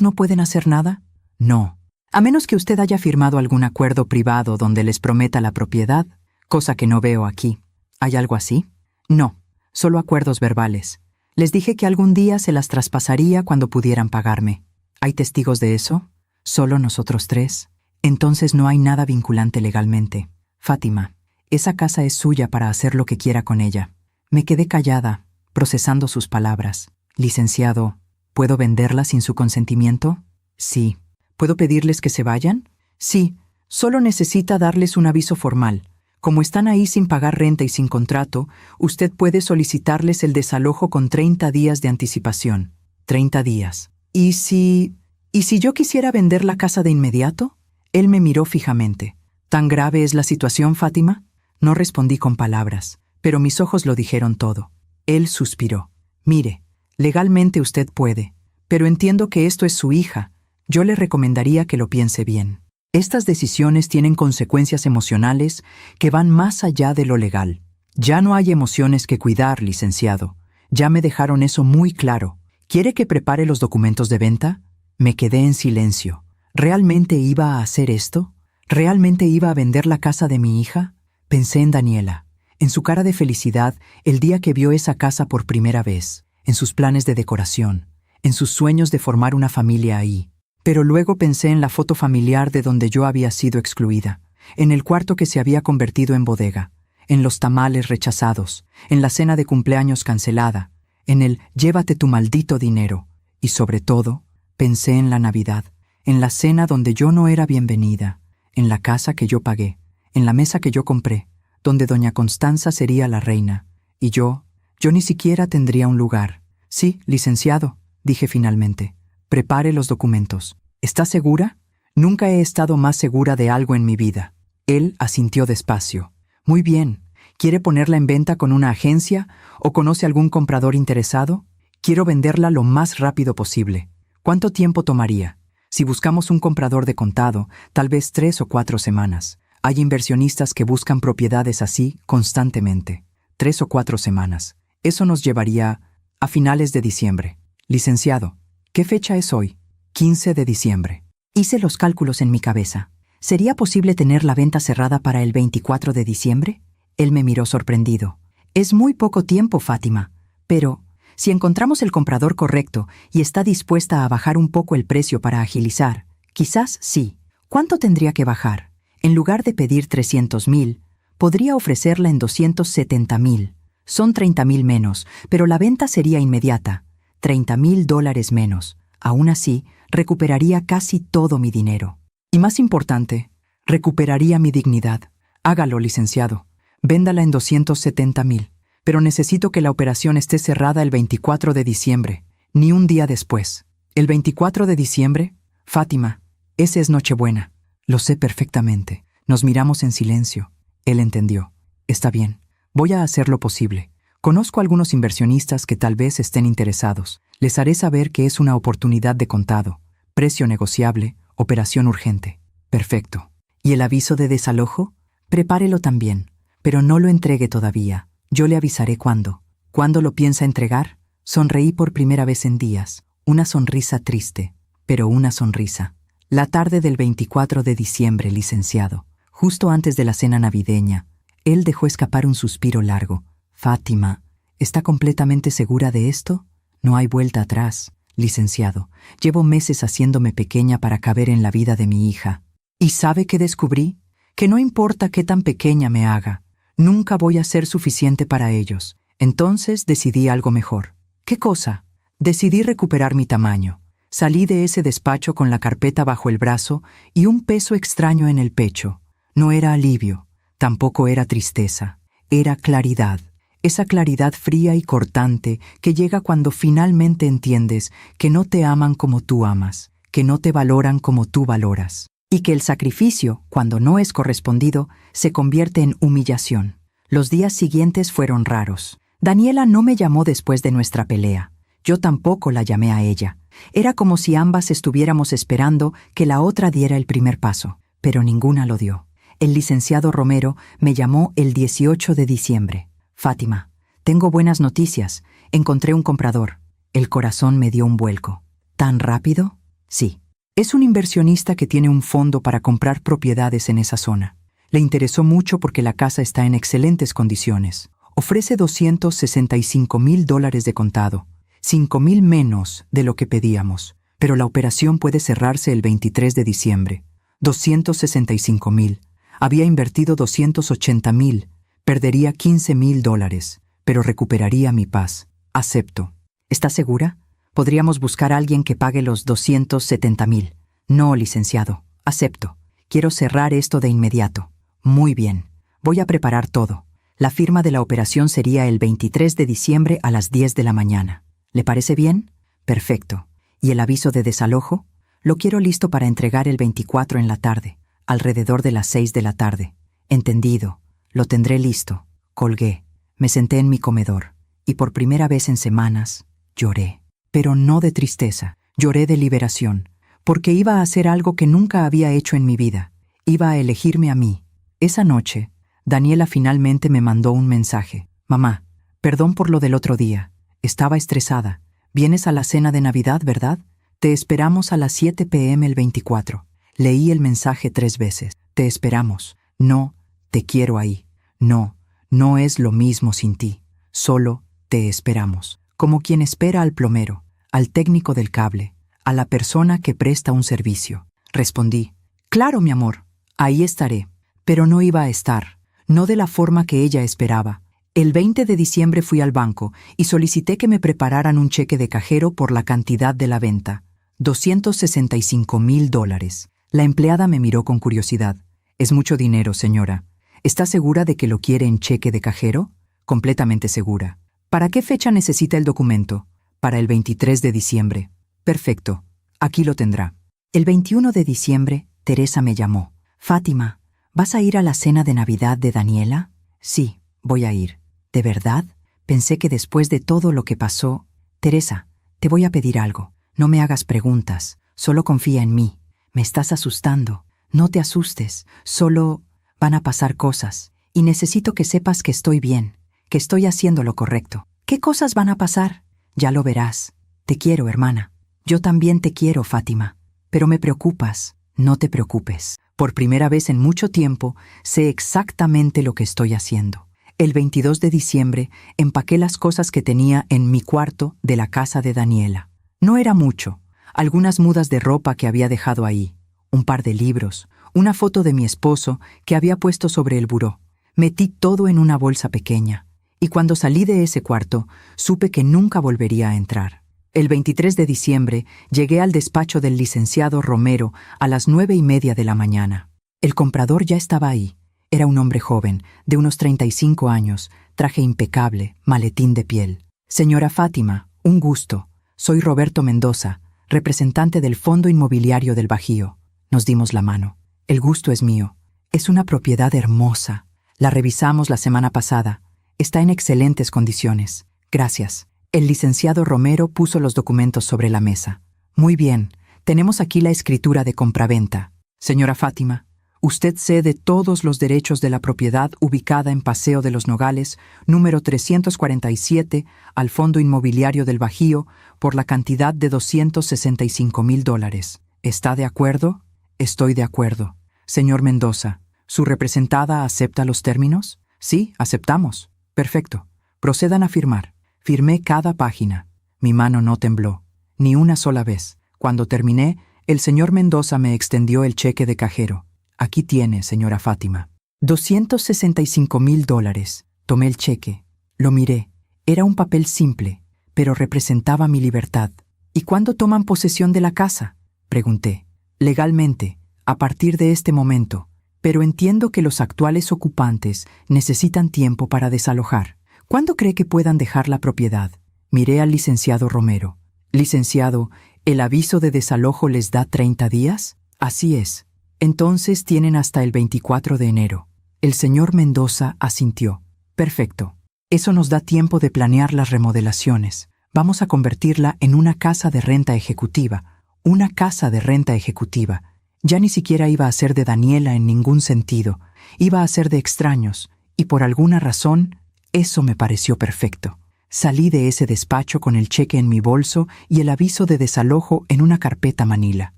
no pueden hacer nada? No. A menos que usted haya firmado algún acuerdo privado donde les prometa la propiedad, cosa que no veo aquí. ¿Hay algo así? No, solo acuerdos verbales. Les dije que algún día se las traspasaría cuando pudieran pagarme. ¿Hay testigos de eso? ¿Solo nosotros 3? Entonces no hay nada vinculante legalmente. Fátima, esa casa es suya para hacer lo que quiera con ella. Me quedé callada, procesando sus palabras. Licenciado, ¿puedo venderla sin su consentimiento? Sí. ¿Puedo pedirles que se vayan? Sí, solo necesita darles un aviso formal. Como están ahí sin pagar renta y sin contrato, usted puede solicitarles el desalojo con 30 días de anticipación. 30 días. ¿Y si yo quisiera vender la casa de inmediato? Él me miró fijamente. ¿Tan grave es la situación, Fátima? No respondí con palabras, pero mis ojos lo dijeron todo. Él suspiró. Mire, legalmente usted puede, pero entiendo que esto es su hija. Yo le recomendaría que lo piense bien. Estas decisiones tienen consecuencias emocionales que van más allá de lo legal. Ya no hay emociones que cuidar, licenciado. Ya me dejaron eso muy claro. ¿Quiere que prepare los documentos de venta? Me quedé en silencio. ¿Realmente iba a hacer esto? ¿Realmente iba a vender la casa de mi hija? Pensé en Daniela, en su cara de felicidad el día que vio esa casa por primera vez, en sus planes de decoración, en sus sueños de formar una familia ahí. Pero luego pensé en la foto familiar de donde yo había sido excluida, en el cuarto que se había convertido en bodega, en los tamales rechazados, en la cena de cumpleaños cancelada, en el «llévate tu maldito dinero», y sobre todo, pensé en la Navidad, en la cena donde yo no era bienvenida, en la casa que yo pagué, en la mesa que yo compré, donde doña Constanza sería la reina, y yo ni siquiera tendría un lugar. «Sí, licenciado», dije finalmente. «Prepare los documentos». «¿Está segura?» «Nunca he estado más segura de algo en mi vida». Él asintió despacio. «Muy bien. ¿Quiere ponerla en venta con una agencia o conoce algún comprador interesado?» «Quiero venderla lo más rápido posible». «¿Cuánto tiempo tomaría?» Si buscamos un comprador de contado, tal vez 3 o 4 semanas. Hay inversionistas que buscan propiedades así constantemente. 3 o 4 semanas. Eso nos llevaría a finales de diciembre. Licenciado, ¿qué fecha es hoy? 15 de diciembre. Hice los cálculos en mi cabeza. ¿Sería posible tener la venta cerrada para el 24 de diciembre? Él me miró sorprendido. Es muy poco tiempo, Fátima. Pero, si encontramos el comprador correcto y está dispuesta a bajar un poco el precio para agilizar, quizás sí. ¿Cuánto tendría que bajar? En lugar de pedir 300,000, podría ofrecerla en 270,000. Son 30,000 menos, pero la venta sería inmediata. $30,000 menos. Aún así, recuperaría casi todo mi dinero. Y más importante, recuperaría mi dignidad. Hágalo, licenciado. Véndala en 270,000. Pero necesito que la operación esté cerrada el 24 de diciembre, ni un día después. ¿El 24 de diciembre? Fátima, ese es Nochebuena. Lo sé perfectamente. Nos miramos en silencio. Él entendió. Está bien. Voy a hacer lo posible. Conozco a algunos inversionistas que tal vez estén interesados. Les haré saber que es una oportunidad de contado. Precio negociable, operación urgente. Perfecto. ¿Y el aviso de desalojo? Prepárelo también, pero no lo entregue todavía. Yo le avisaré cuándo. ¿Cuándo lo piensa entregar? Sonreí por primera vez en días. Una sonrisa triste, pero una sonrisa. La tarde del 24 de diciembre, licenciado, justo antes de la cena navideña, él dejó escapar un suspiro largo. Fátima, ¿está completamente segura de esto? No hay vuelta atrás, licenciado. Llevo meses haciéndome pequeña para caber en la vida de mi hija. ¿Y sabe qué descubrí? Que no importa qué tan pequeña me haga, nunca voy a ser suficiente para ellos. Entonces decidí algo mejor. ¿Qué cosa? Decidí recuperar mi tamaño. Salí de ese despacho con la carpeta bajo el brazo y un peso extraño en el pecho. No era alivio, tampoco era tristeza, era claridad. Esa claridad fría y cortante que llega cuando finalmente entiendes que no te aman como tú amas, que no te valoran como tú valoras, y que el sacrificio, cuando no es correspondido, se convierte en humillación. Los días siguientes fueron raros. Daniela no me llamó después de nuestra pelea. Yo tampoco la llamé a ella. Era como si ambas estuviéramos esperando que la otra diera el primer paso, pero ninguna lo dio. El licenciado Romero me llamó el 18 de diciembre. Fátima, tengo buenas noticias. Encontré un comprador. El corazón me dio un vuelco. ¿Tan rápido? Sí. Es un inversionista que tiene un fondo para comprar propiedades en esa zona. Le interesó mucho porque la casa está en excelentes condiciones. Ofrece $265,000 de contado, 5,000 menos de lo que pedíamos, pero la operación puede cerrarse el 23 de diciembre. 265,000. Había invertido 280,000. Perdería $15,000, pero recuperaría mi paz. Acepto. ¿Está segura? Podríamos buscar a alguien que pague los 270,000. No, licenciado. Acepto. Quiero cerrar esto de inmediato. Muy bien. Voy a preparar todo. La firma de la operación sería el 23 de diciembre a las 10 de la mañana. ¿Le parece bien? Perfecto. ¿Y el aviso de desalojo? Lo quiero listo para entregar el 24 en la tarde, alrededor de las 6 de la tarde. Entendido. Lo tendré listo. Colgué. Me senté en mi comedor. Y por primera vez en semanas, lloré. Pero no de tristeza. Lloré de liberación. Porque iba a hacer algo que nunca había hecho en mi vida. Iba a elegirme a mí. Esa noche, Daniela finalmente me mandó un mensaje. Mamá, perdón por lo del otro día. Estaba estresada. ¿Vienes a la cena de Navidad, verdad? Te esperamos a las 7 p.m. el 24. Leí el mensaje 3 veces. Te esperamos. No, te quiero ahí. No, no es lo mismo sin ti. Solo te esperamos. Como quien espera al plomero, al técnico del cable, a la persona que presta un servicio. Respondí. Claro, mi amor. Ahí estaré. Pero no iba a estar. No de la forma que ella esperaba. El 20 de diciembre fui al banco y solicité que me prepararan un cheque de cajero por la cantidad de la venta. $265,000. La empleada me miró con curiosidad. Es mucho dinero, señora. ¿Está segura de que lo quiere en cheque de cajero? Completamente segura. ¿Para qué fecha necesita el documento? Para el 23 de diciembre. Perfecto. Aquí lo tendrá. El 21 de diciembre, Teresa me llamó. Fátima, ¿vas a ir a la cena de Navidad de Daniela? Sí, voy a ir. ¿De verdad? Pensé que después de todo lo que pasó... Teresa, te voy a pedir algo. No me hagas preguntas. Solo confía en mí. Me estás asustando. No te asustes. Solo van a pasar cosas. Y necesito que sepas que estoy bien, que estoy haciendo lo correcto. ¿Qué cosas van a pasar? Ya lo verás. Te quiero, hermana. Yo también te quiero, Fátima. Pero me preocupas. No te preocupes. Por primera vez en mucho tiempo, sé exactamente lo que estoy haciendo. El 22 de diciembre, empaqué las cosas que tenía en mi cuarto de la casa de Daniela. No era mucho. Algunas mudas de ropa que había dejado ahí, un par de libros, una foto de mi esposo que había puesto sobre el buró. Metí todo en una bolsa pequeña, y cuando salí de ese cuarto, supe que nunca volvería a entrar. El 23 de diciembre llegué al despacho del licenciado Romero a las 9:30 de la mañana. El comprador ya estaba ahí. Era un hombre joven, de unos 35 años, traje impecable, maletín de piel. Señora Fátima, un gusto. Soy Roberto Mendoza, representante del Fondo Inmobiliario del Bajío. Nos dimos la mano. El gusto es mío. Es una propiedad hermosa. La revisamos la semana pasada. Está en excelentes condiciones. Gracias. El licenciado Romero puso los documentos sobre la mesa. Muy bien. Tenemos aquí la escritura de compraventa. Señora Fátima, usted cede todos los derechos de la propiedad ubicada en Paseo de los Nogales, número 347, al Fondo Inmobiliario del Bajío por la cantidad de $265,000. ¿Está de acuerdo? Estoy de acuerdo. Señor Mendoza, ¿su representada acepta los términos? Sí, aceptamos. Perfecto. Procedan a firmar. Firmé cada página. Mi mano no tembló, ni una sola vez. Cuando terminé, el señor Mendoza me extendió el cheque de cajero. Aquí tiene, señora Fátima. $265,000. Tomé el cheque. Lo miré. Era un papel simple, pero representaba mi libertad. ¿Y cuándo toman posesión de la casa? Pregunté. Legalmente, a partir de este momento. Pero entiendo que los actuales ocupantes necesitan tiempo para desalojar. ¿Cuándo cree que puedan dejar la propiedad? Miré al licenciado Romero. Licenciado, ¿el aviso de desalojo les da 30 días? Así es. Entonces tienen hasta el 24 de enero. El señor Mendoza asintió. Perfecto. Eso nos da tiempo de planear las remodelaciones. Vamos a convertirla en una casa de renta ejecutiva. Una casa de renta ejecutiva. Ya ni siquiera iba a ser de Daniela en ningún sentido. Iba a ser de extraños. Y por alguna razón, eso me pareció perfecto. Salí de ese despacho con el cheque en mi bolso y el aviso de desalojo en una carpeta manila.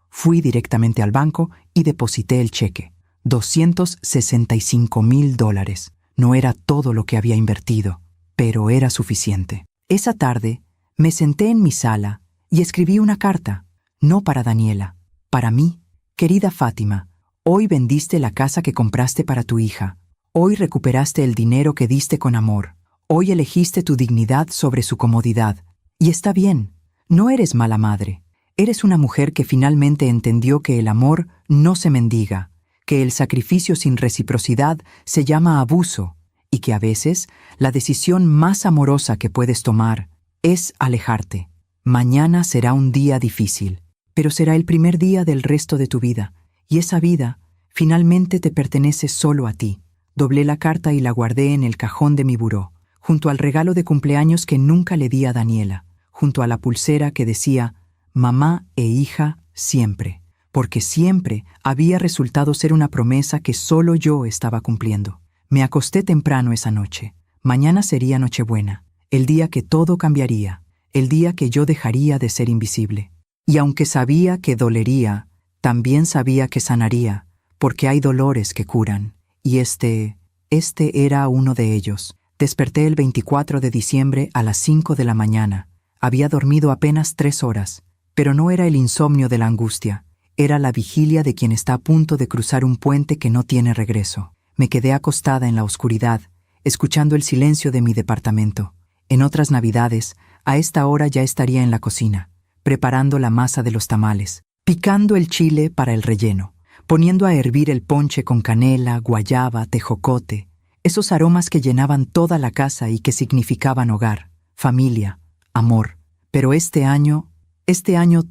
Fui directamente al banco y deposité el cheque. $265,000. No era todo lo que había invertido, pero era suficiente. Esa tarde, me senté en mi sala y escribí una carta, no para Daniela, para mí. Querida Fátima, hoy vendiste la casa que compraste para tu hija. Hoy recuperaste el dinero que diste con amor. Hoy elegiste tu dignidad sobre su comodidad. Y está bien, no eres mala madre. Eres una mujer que finalmente entendió que el amor no se mendiga, que el sacrificio sin reciprocidad se llama abuso y que a veces la decisión más amorosa que puedes tomar es alejarte. Mañana será un día difícil, pero será el primer día del resto de tu vida, y esa vida finalmente te pertenece solo a ti. Doblé la carta y la guardé en el cajón de mi buró, junto al regalo de cumpleaños que nunca le di a Daniela, junto a la pulsera que decía «Mamá e hija siempre», porque siempre había resultado ser una promesa que solo yo estaba cumpliendo. Me acosté temprano esa noche. Mañana sería Nochebuena, el día que todo cambiaría, el día que yo dejaría de ser invisible. Y aunque sabía que dolería, también sabía que sanaría, porque hay dolores que curan. Y este era uno de ellos. Desperté el 24 de diciembre a las 5 de la mañana. Había dormido apenas 3 horas, pero no era el insomnio de la angustia. Era la vigilia de quien está a punto de cruzar un puente que no tiene regreso. Me quedé acostada en la oscuridad, escuchando el silencio de mi departamento. En otras Navidades, a esta hora ya estaría en la cocina, preparando la masa de los tamales, picando el chile para el relleno, poniendo a hervir el ponche con canela, guayaba, tejocote, esos aromas que llenaban toda la casa y que significaban hogar, familia, amor. Pero este año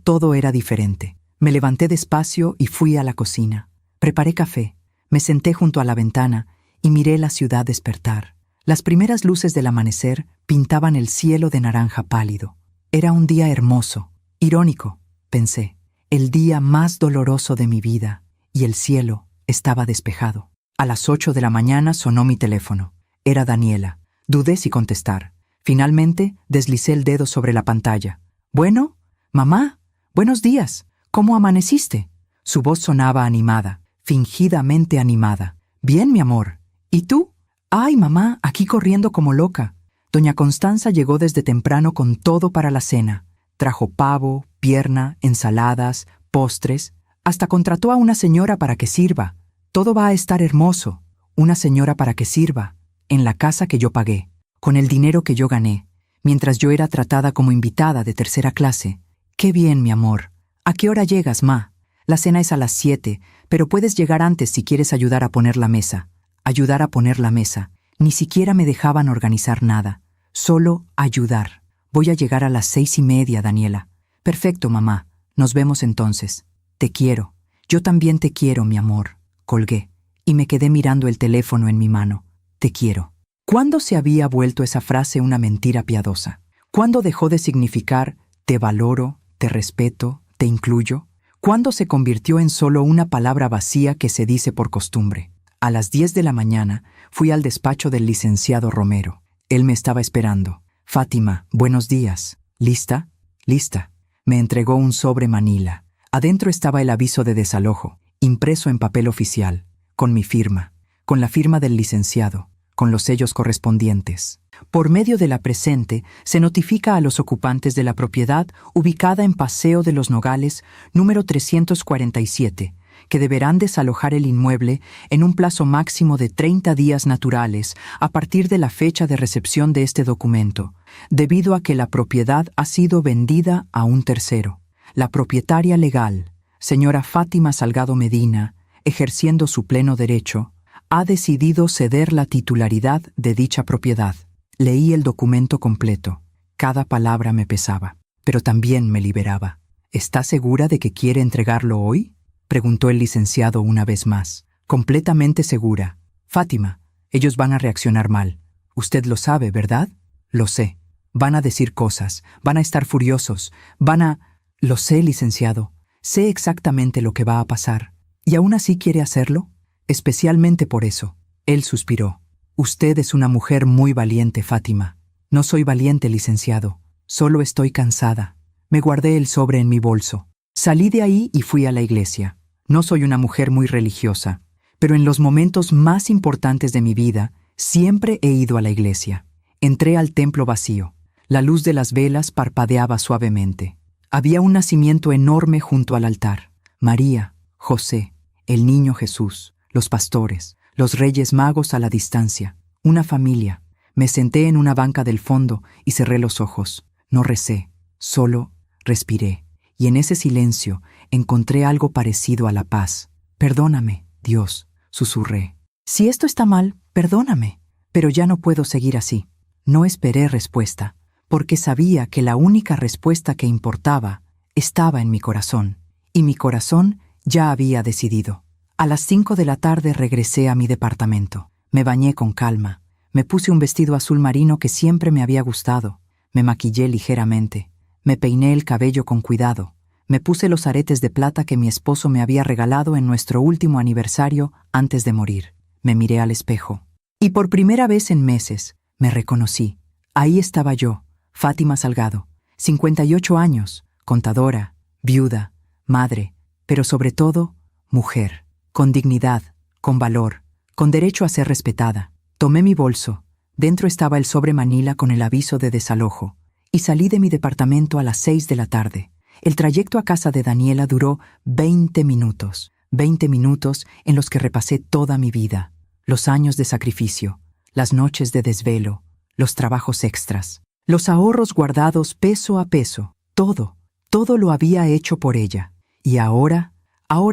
todo era diferente. Me levanté despacio y fui a la cocina. Preparé café, me senté junto a la ventana y miré la ciudad despertar. Las primeras luces del amanecer pintaban el cielo de naranja pálido. Era un día hermoso, irónico, pensé. el día más doloroso de mi vida, y el cielo estaba despejado. A las 8 de la mañana sonó mi teléfono. Era Daniela. Dudé si contestar. Finalmente, deslicé el dedo sobre la pantalla. «Bueno, mamá, buenos días. ¿Cómo amaneciste?» Su voz sonaba animada, fingidamente animada. «Bien, mi amor. ¿Y tú?» «Ay, mamá, aquí corriendo como loca». Doña Constanza llegó desde temprano con todo para la cena. Trajo pavo, pierna, ensaladas, postres. Hasta contrató a una señora para que sirva. Todo va a estar hermoso. Una señora para que sirva. En la casa que yo pagué. Con el dinero que yo gané. Mientras yo era tratada como invitada de tercera clase. «Qué bien, mi amor. ¿A qué hora llegas, ma? La cena es a las 7, pero puedes llegar antes si quieres ayudar a poner la mesa». Ayudar a poner la mesa. Ni siquiera me dejaban organizar nada. Solo ayudar. «Voy a llegar a las 6:30, Daniela». «Perfecto, mamá. Nos vemos entonces. Te quiero». «Yo también te quiero, mi amor». Colgué, y me quedé mirando el teléfono en mi mano. «Te quiero». ¿Cuándo se había vuelto esa frase una mentira piadosa? ¿Cuándo dejó de significar «te valoro, te respeto, te incluyo»? ¿Cuándo se convirtió en solo una palabra vacía que se dice por costumbre? A las 10 de la mañana fui al despacho del licenciado Romero. Él me estaba esperando. «Fátima, buenos días. ¿Lista?» «Lista». Me entregó un sobre manila. Adentro estaba el aviso de desalojo, impreso en papel oficial, con mi firma, con la firma del licenciado, con los sellos correspondientes. Por medio de la presente, se notifica a los ocupantes de la propiedad ubicada en Paseo de los Nogales, número 347, que deberán desalojar el inmueble en un plazo máximo de 30 días naturales a partir de la fecha de recepción de este documento, debido a que la propiedad ha sido vendida a un tercero. La propietaria legal, señora Fátima Salgado Medina, ejerciendo su pleno derecho, ha decidido ceder la titularidad de dicha propiedad. Leí el documento completo. Cada palabra me pesaba, pero también me liberaba. «¿Está segura de que quiere entregarlo hoy?», preguntó el licenciado una vez más. «Completamente segura. Fátima, ellos van a reaccionar mal. Usted lo sabe, ¿verdad?» «Lo sé. Van a decir cosas, van a estar furiosos, van a...» «Lo sé, licenciado. Sé exactamente lo que va a pasar. ¿Y aún así quiere hacerlo?» «Especialmente por eso». Él suspiró. «Usted es una mujer muy valiente, Fátima». «No soy valiente, licenciado. Solo estoy cansada». Me guardé el sobre en mi bolso. Salí de ahí y fui a la iglesia. No soy una mujer muy religiosa, pero en los momentos más importantes de mi vida siempre he ido a la iglesia. Entré al templo vacío. La luz de las velas parpadeaba suavemente. Había un nacimiento enorme junto al altar. María, José, el niño Jesús, los pastores, los reyes magos a la distancia, una familia. Me senté en una banca del fondo y cerré los ojos. No recé, solo respiré. Y en ese silencio encontré algo parecido a la paz. «Perdóname, Dios», susurré. «Si esto está mal, perdóname, pero ya no puedo seguir así». No esperé respuesta, porque sabía que la única respuesta que importaba estaba en mi corazón, y mi corazón ya había decidido. A las 5 de la tarde regresé a mi departamento. Me bañé con calma. Me puse un vestido azul marino que siempre me había gustado. Me maquillé ligeramente. Me peiné el cabello con cuidado. Me puse los aretes de plata que mi esposo me había regalado en nuestro último aniversario antes de morir. Me miré al espejo. Y por primera vez en meses, me reconocí. Ahí estaba yo, Fátima Salgado, 58 años, contadora, viuda, madre, pero sobre todo, mujer, con dignidad, con valor, con derecho a ser respetada. Tomé mi bolso. Dentro estaba el sobre manila con el aviso de desalojo. Y salí de mi departamento a las 6 de la tarde. El trayecto a casa de Daniela duró 20 minutos. 20 minutos en los que repasé toda mi vida. Los años de sacrificio, las noches de desvelo, los trabajos extras, los ahorros guardados peso a peso. Todo lo había hecho por ella. Y ahora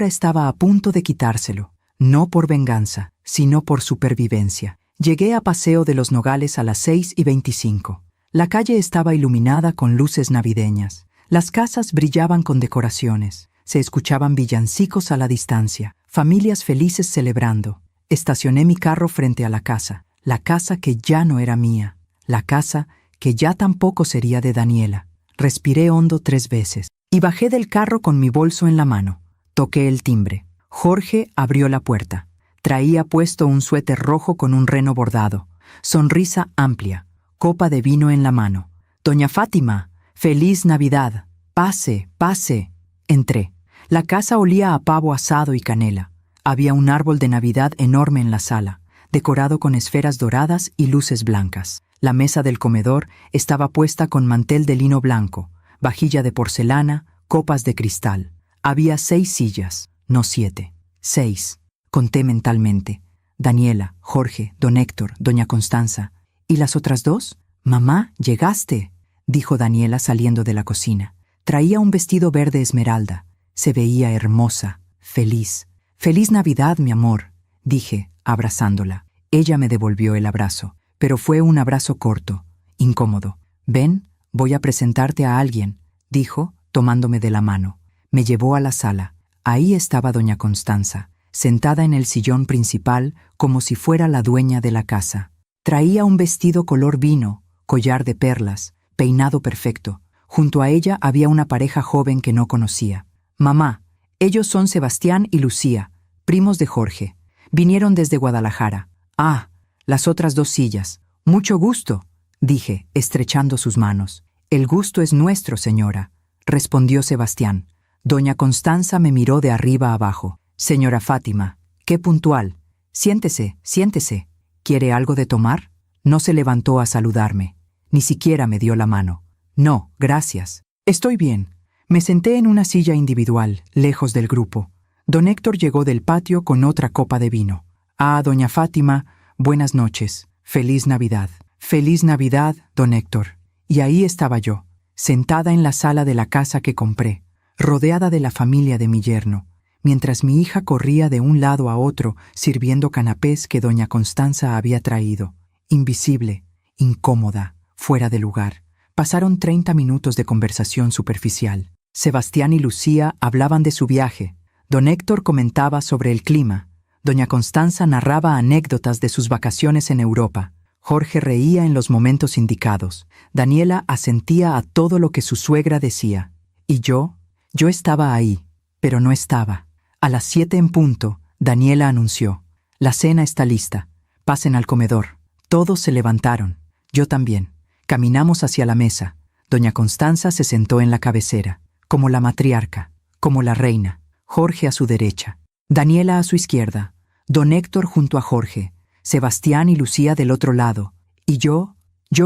estaba a punto de quitárselo. No por venganza, sino por supervivencia. Llegué a Paseo de los Nogales a las 6:25. La calle estaba iluminada con luces navideñas. Las casas brillaban con decoraciones. Se escuchaban villancicos a la distancia. Familias felices celebrando. Estacioné mi carro frente a la casa que ya no era mía. La casa que ya tampoco sería de Daniela. Respiré hondo 3 veces. y bajé del carro con mi bolso en la mano. Toqué el timbre. Jorge abrió la puerta. Traía puesto un suéter rojo con un reno bordado, sonrisa amplia, copa de vino en la mano. «Doña Fátima, feliz Navidad. Pase, pase». Entré. La casa olía a pavo asado y canela. Había un árbol de Navidad enorme en la sala, decorado con esferas doradas y luces blancas. La mesa del comedor estaba puesta con mantel de lino blanco, vajilla de porcelana, copas de cristal. Había 6 sillas, no 7. 6. Conté mentalmente. Daniela, Jorge, don Héctor, doña Constanza. ¿Y las otras 2? «Mamá, llegaste», dijo Daniela saliendo de la cocina. Traía un vestido verde esmeralda. Se veía hermosa, feliz. «Feliz Navidad, mi amor», dije, abrazándola. Ella me devolvió el abrazo, pero fue un abrazo corto, incómodo. «Ven, voy a presentarte a alguien», dijo, tomándome de la mano. Me llevó a la sala. Ahí estaba doña Constanza, sentada en el sillón principal como si fuera la dueña de la casa. Traía un vestido color vino, collar de perlas, peinado perfecto. Junto a ella había una pareja joven que no conocía. «Mamá, ellos son Sebastián y Lucía, primos de Jorge. Vinieron desde Guadalajara». «Ah, las otras 2 sillas. Mucho gusto», dije, estrechando sus manos. «El gusto es nuestro, señora», respondió Sebastián. Doña Constanza me miró de arriba abajo. «Señora Fátima, qué puntual. Siéntese, siéntese. ¿Quiere algo de tomar?» No se levantó a saludarme. Ni siquiera me dio la mano. «No, gracias. Estoy bien». Me senté en una silla individual, lejos del grupo. Don Héctor llegó del patio con otra copa de vino. «Ah, doña Fátima, buenas noches. Feliz Navidad». «Feliz Navidad, don Héctor». Y ahí estaba yo, sentada en la sala de la casa que compré, rodeada de la familia de mi yerno, mientras mi hija corría de un lado a otro sirviendo canapés que doña Constanza había traído. Invisible, incómoda, fuera de lugar. Pasaron 30 minutos de conversación superficial. Sebastián y Lucía hablaban de su viaje. Don Héctor comentaba sobre el clima. Doña Constanza narraba anécdotas de sus vacaciones en Europa. Jorge reía en los momentos indicados. Daniela asentía a todo lo que su suegra decía. Y yo estaba ahí, pero no estaba. A las 7 en punto, Daniela anunció: «La cena está lista. Pasen al comedor». Todos se levantaron. Yo también. Caminamos hacia la mesa. Doña Constanza se sentó en la cabecera, como la matriarca, como la reina. Jorge a su derecha, Daniela a su izquierda, don Héctor junto a Jorge, Sebastián y Lucía del otro lado, y yo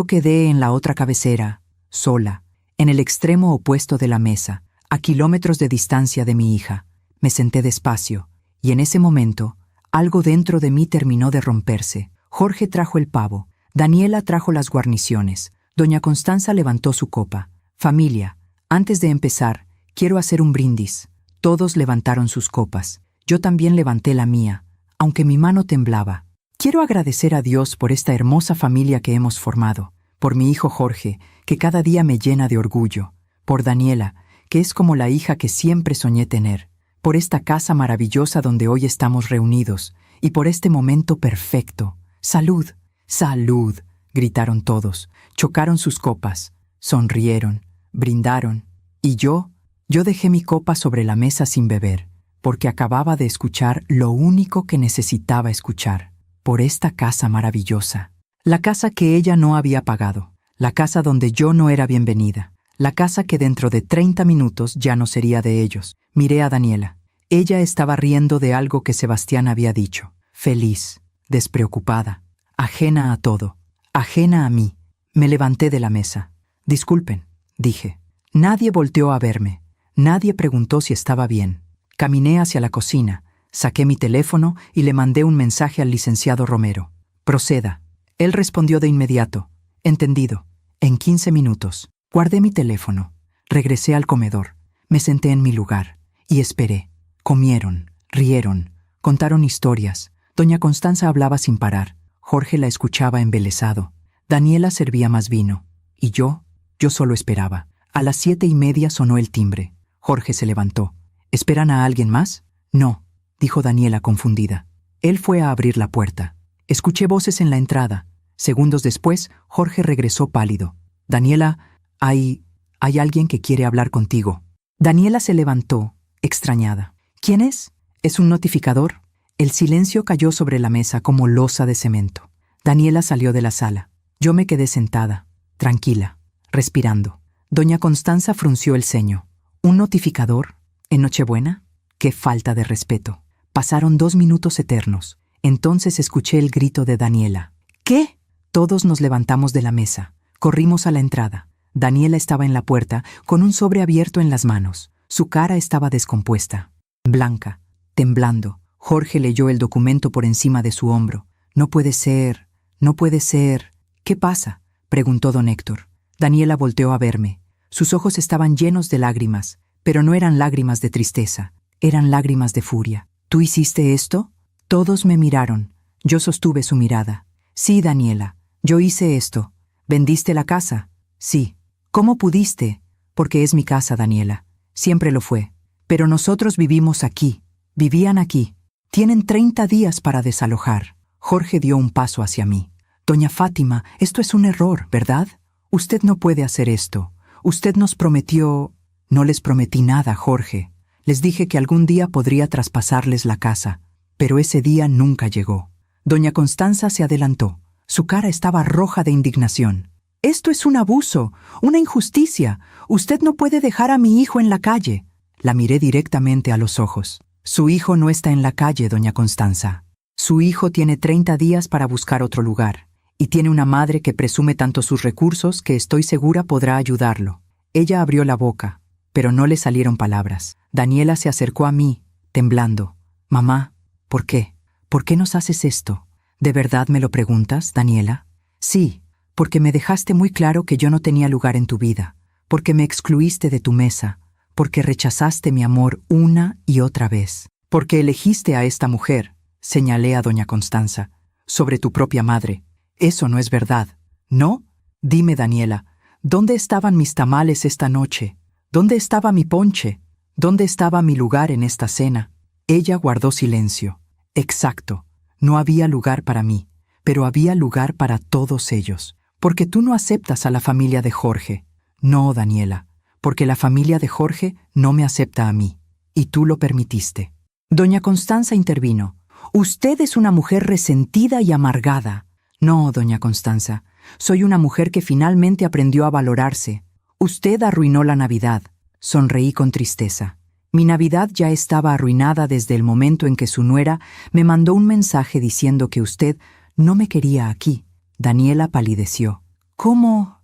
quedé en la otra cabecera, sola, en el extremo opuesto de la mesa, a kilómetros de distancia de mi hija. Me senté despacio, y en ese momento, algo dentro de mí terminó de romperse. Jorge trajo el pavo, Daniela trajo las guarniciones, doña Constanza levantó su copa. «Familia, antes de empezar, quiero hacer un brindis». Todos levantaron sus copas. Yo también levanté la mía, aunque mi mano temblaba. Quiero agradecer a Dios por esta hermosa familia que hemos formado, por mi hijo Jorge, que cada día me llena de orgullo, por Daniela, que es como la hija que siempre soñé tener, por esta casa maravillosa donde hoy estamos reunidos, y por este momento perfecto. «¡Salud! ¡Salud!», gritaron todos, chocaron sus copas, sonrieron, brindaron, y yo dejé mi copa sobre la mesa sin beber, porque acababa de escuchar lo único que necesitaba escuchar, por esta casa maravillosa. La casa que ella no había pagado, la casa donde yo no era bienvenida, la casa que dentro de 30 minutos ya no sería de ellos. Miré a Daniela. Ella estaba riendo de algo que Sebastián había dicho, feliz, despreocupada, ajena a todo, ajena a mí. Me levanté de la mesa. «Disculpen», dije. Nadie volteó a verme. Nadie preguntó si estaba bien. Caminé hacia la cocina, saqué mi teléfono y le mandé un mensaje al licenciado Romero. «Proceda». Él respondió de inmediato. «Entendido. En 15 minutos». Guardé mi teléfono. Regresé al comedor. Me senté en mi lugar y esperé. Comieron, rieron, contaron historias. Doña Constanza hablaba sin parar. Jorge la escuchaba embelesado. Daniela servía más vino. Y yo solo esperaba. A las 7:30 sonó el timbre. Jorge se levantó. «¿Esperan a alguien más?» «No», dijo Daniela confundida. Él fue a abrir la puerta. Escuché voces en la entrada. Segundos después, Jorge regresó pálido. «Daniela, hay alguien que quiere hablar contigo». Daniela se levantó, extrañada. ¿Quién es? ¿Es un notificador? El silencio cayó sobre la mesa como losa de cemento. Daniela salió de la sala. Yo me quedé sentada, tranquila, respirando. Doña Constanza frunció el ceño. ¿Un notificador? ¿En Nochebuena? ¡Qué falta de respeto! Pasaron 2 minutos eternos. Entonces escuché el grito de Daniela. ¿Qué? Todos nos levantamos de la mesa. Corrimos a la entrada. Daniela estaba en la puerta, con un sobre abierto en las manos. Su cara estaba descompuesta, blanca, temblando. Jorge leyó el documento por encima de su hombro. No puede ser, no puede ser. ¿Qué pasa?, preguntó don Héctor. Daniela volteó a verme. Sus ojos estaban llenos de lágrimas, pero no eran lágrimas de tristeza, eran lágrimas de furia. ¿Tú hiciste esto? Todos me miraron. Yo sostuve su mirada. Sí, Daniela, yo hice esto. ¿Vendiste la casa? Sí. ¿Cómo pudiste? Porque es mi casa, Daniela. Siempre lo fue. Pero nosotros vivimos aquí. Vivían aquí. Tienen 30 días para desalojar. Jorge dio un paso hacia mí. Doña Fátima, esto es un error, ¿verdad? Usted no puede hacer esto. Usted nos prometió... No les prometí nada, Jorge. Les dije que algún día podría traspasarles la casa, pero ese día nunca llegó. Doña Constanza se adelantó. Su cara estaba roja de indignación. Esto es un abuso, una injusticia. Usted no puede dejar a mi hijo en la calle. La miré directamente a los ojos. Su hijo no está en la calle, doña Constanza. Su hijo tiene 30 días para buscar otro lugar, y tiene una madre que presume tanto sus recursos que estoy segura podrá ayudarlo. Ella abrió la boca, pero no le salieron palabras. Daniela se acercó a mí, temblando. Mamá, ¿por qué? ¿Por qué nos haces esto? ¿De verdad me lo preguntas, Daniela? Sí, porque me dejaste muy claro que yo no tenía lugar en tu vida, porque me excluiste de tu mesa, porque rechazaste mi amor una y otra vez, porque elegiste a esta mujer, señalé a doña Constanza, sobre tu propia madre. Eso no es verdad, ¿no? Dime, Daniela, ¿dónde estaban mis tamales esta noche? ¿Dónde estaba mi ponche? ¿Dónde estaba mi lugar en esta cena? Ella guardó silencio. Exacto, no había lugar para mí, pero había lugar para todos ellos, porque tú no aceptas a la familia de Jorge. No, Daniela, porque la familia de Jorge no me acepta a mí, y tú lo permitiste. Doña Constanza intervino. Usted es una mujer resentida y amargada. No, doña Constanza, soy una mujer que finalmente aprendió a valorarse. Usted arruinó la Navidad. Sonreí con tristeza. Mi Navidad ya estaba arruinada desde el momento en que su nuera me mandó un mensaje diciendo que usted no me quería aquí. Daniela palideció. ¿Cómo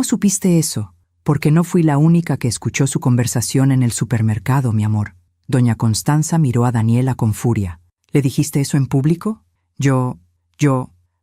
supiste eso? Porque no fui la única que escuchó su conversación en el supermercado, mi amor. Doña Constanza miró a Daniela con furia. ¿Le dijiste eso en público?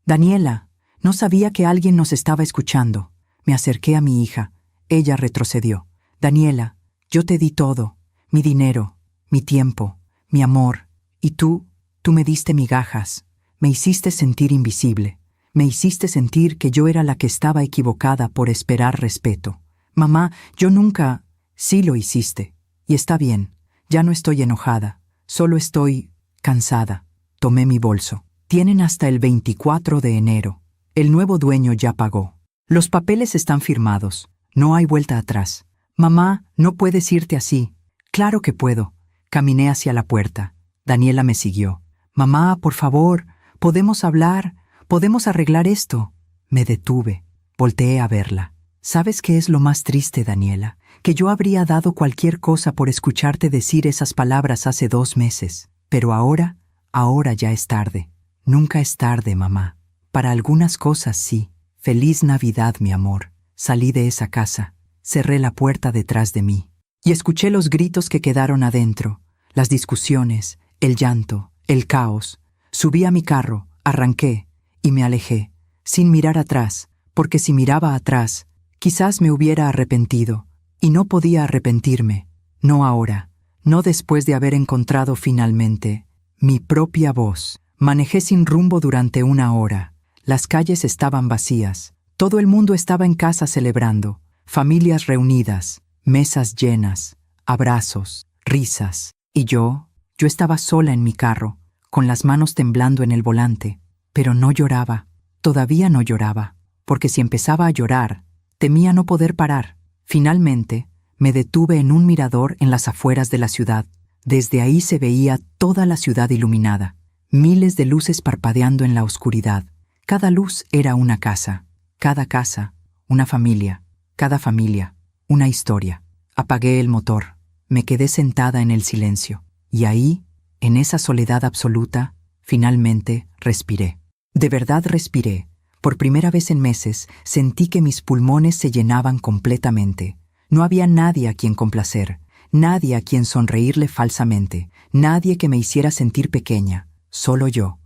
Daniela, no sabía que alguien nos estaba escuchando. Me acerqué a mi hija. Ella retrocedió. Daniela, yo te di todo. Mi dinero, mi tiempo, mi amor. Y tú me diste migajas. Me hiciste sentir invisible. Me hiciste sentir que yo era la que estaba equivocada por esperar respeto. Mamá, yo nunca... Sí lo hiciste. Y está bien. Ya no estoy enojada. Solo estoy... cansada. Tomé mi bolso. Tienen hasta el 24 de enero. El nuevo dueño ya pagó. Los papeles están firmados. No hay vuelta atrás. Mamá, no puedes irte así. Claro que puedo. Caminé hacia la puerta. Daniela me siguió. Mamá, por favor, podemos hablar. Podemos arreglar esto. Me detuve. Volteé a verla. ¿Sabes qué es lo más triste, Daniela? Que yo habría dado cualquier cosa por escucharte decir esas palabras hace 2 meses. Pero ahora ya es tarde. Nunca es tarde, mamá. Para algunas cosas sí. Feliz Navidad, mi amor. Salí de esa casa. Cerré la puerta detrás de mí. Y escuché los gritos que quedaron adentro, las discusiones, el llanto, el caos. Subí a mi carro, arranqué y me alejé, sin mirar atrás, porque si miraba atrás, quizás me hubiera arrepentido, y no podía arrepentirme, no ahora, no después de haber encontrado finalmente mi propia voz. Manejé sin rumbo durante 1 hora. Las calles estaban vacías. Todo el mundo estaba en casa celebrando. Familias reunidas, mesas llenas, abrazos, risas. Y yo estaba sola en mi carro, con las manos temblando en el volante. Pero no lloraba. Todavía no lloraba. Porque si empezaba a llorar, temía no poder parar. Finalmente, Me detuve en un mirador en las afueras de la ciudad. Desde ahí se veía toda la ciudad iluminada, miles de luces parpadeando en la oscuridad. Cada luz era una casa, cada casa, una familia, cada familia, una historia. Apagué el motor, me quedé sentada en el silencio, y ahí, en esa soledad absoluta, finalmente respiré. De verdad respiré. Por primera vez en meses sentí que mis pulmones se llenaban completamente. No había nadie a quien complacer, nadie a quien sonreírle falsamente, nadie que me hiciera sentir pequeña, solo yo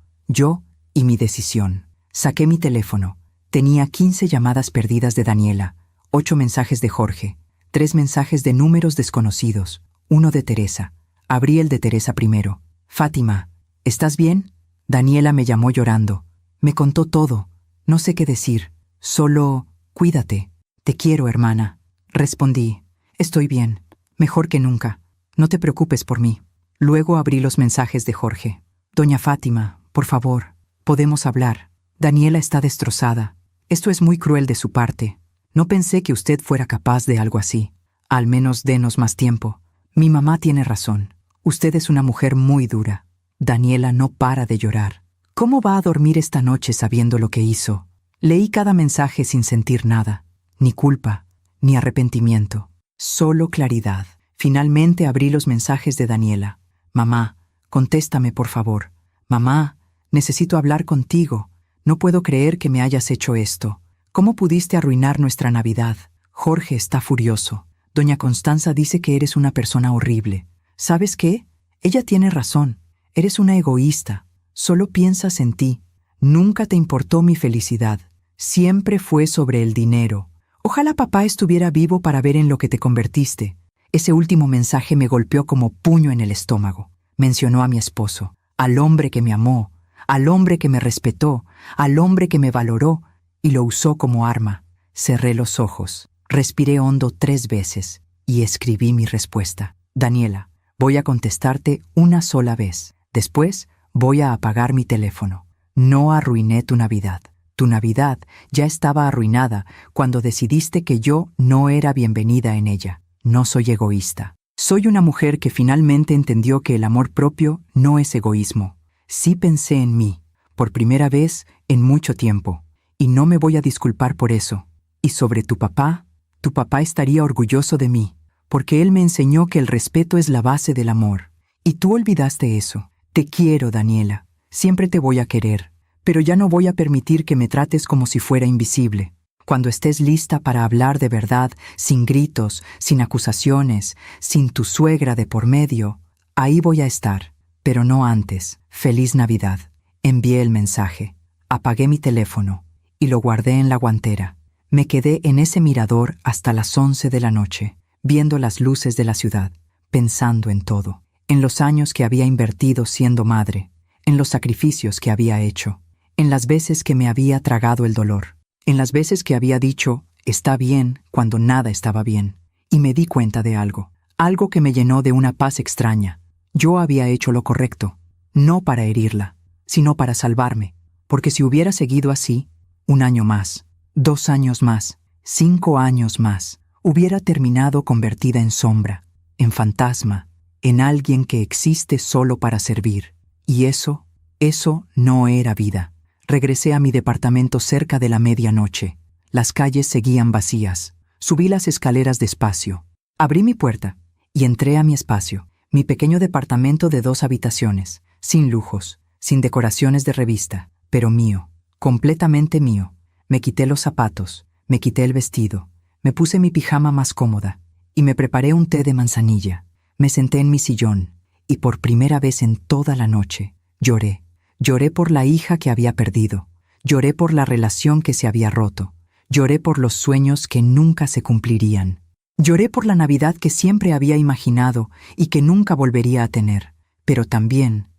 y mi decisión. Saqué mi teléfono. Tenía 15 llamadas perdidas de Daniela, 8 mensajes de Jorge, 3 mensajes de números desconocidos, 1 de Teresa. Abrí el de Teresa primero. Fátima, ¿estás bien? Daniela me llamó llorando. Me contó todo. No sé qué decir. Solo, cuídate. Te quiero, hermana. Respondí. Estoy bien. Mejor que nunca. No te preocupes por mí. Luego abrí los mensajes de Jorge. Doña Fátima, por favor, podemos hablar. Daniela está destrozada. Esto es muy cruel de su parte. No pensé que usted fuera capaz de algo así. Al menos denos más tiempo. Mi mamá tiene razón. Usted es una mujer muy dura. Daniela no para de llorar. ¿Cómo va a dormir esta noche sabiendo lo que hizo? Leí cada mensaje sin sentir nada. Ni culpa, ni arrepentimiento. Solo claridad. Finalmente abrí los mensajes de Daniela. Mamá, contéstame por favor. Mamá, necesito hablar contigo. No puedo creer que me hayas hecho esto. ¿Cómo pudiste arruinar nuestra Navidad? Jorge está furioso. Doña Constanza dice que eres una persona horrible. ¿Sabes qué? Ella tiene razón. Eres una egoísta. Solo piensas en ti. Nunca te importó mi felicidad. Siempre fue sobre el dinero. Ojalá papá estuviera vivo para ver en lo que te convertiste. Ese último mensaje me golpeó como puño en el estómago. Mencionó a mi esposo, al hombre que me amó, al hombre que me respetó, al hombre que me valoró, y lo usó como arma. Cerré los ojos, respiré hondo 3 veces y escribí mi respuesta. Daniela, voy a contestarte una sola vez. Después voy a apagar mi teléfono. No arruiné tu Navidad. Tu Navidad ya estaba arruinada cuando decidiste que yo no era bienvenida en ella. No soy egoísta. Soy una mujer que finalmente entendió que el amor propio no es egoísmo. Sí pensé en mí, por primera vez en mucho tiempo, y no me voy a disculpar por eso. Y sobre tu papá estaría orgulloso de mí, porque él me enseñó que el respeto es la base del amor. Y tú olvidaste eso. Te quiero, Daniela. Siempre te voy a querer. Pero ya no voy a permitir que me trates como si fuera invisible. Cuando estés lista para hablar de verdad, sin gritos, sin acusaciones, sin tu suegra de por medio, ahí voy a estar. Pero no antes. Feliz Navidad. Envié el mensaje. Apagué mi teléfono y lo guardé en la guantera. Me quedé en ese mirador hasta las 11 de la noche, viendo las luces de la ciudad, pensando en todo, en los años que había invertido siendo madre, en los sacrificios que había hecho, en las veces que me había tragado el dolor, en las veces que había dicho «está bien» cuando nada estaba bien. Y me di cuenta de algo que me llenó de una paz extraña. Yo había hecho lo correcto, no para herirla, sino para salvarme, porque si hubiera seguido así, 1 año más, 2 años más, 5 años más, hubiera terminado convertida en sombra, en fantasma, en alguien que existe solo para servir. Y eso no era vida. Regresé a mi departamento cerca de la medianoche. Las calles seguían vacías. Subí las escaleras despacio. Abrí mi puerta y entré a mi espacio, mi pequeño departamento de 2 habitaciones, sin lujos, sin decoraciones de revista, pero mío, completamente mío. Me quité los zapatos, me quité el vestido, me puse mi pijama más cómoda y me preparé un té de manzanilla. Me senté en mi sillón y por primera vez en toda la noche lloré. Lloré por la hija que había perdido, lloré por la relación que se había roto, lloré por los sueños que nunca se cumplirían. Lloré por la Navidad que siempre había imaginado y que nunca volvería a tener. Pero también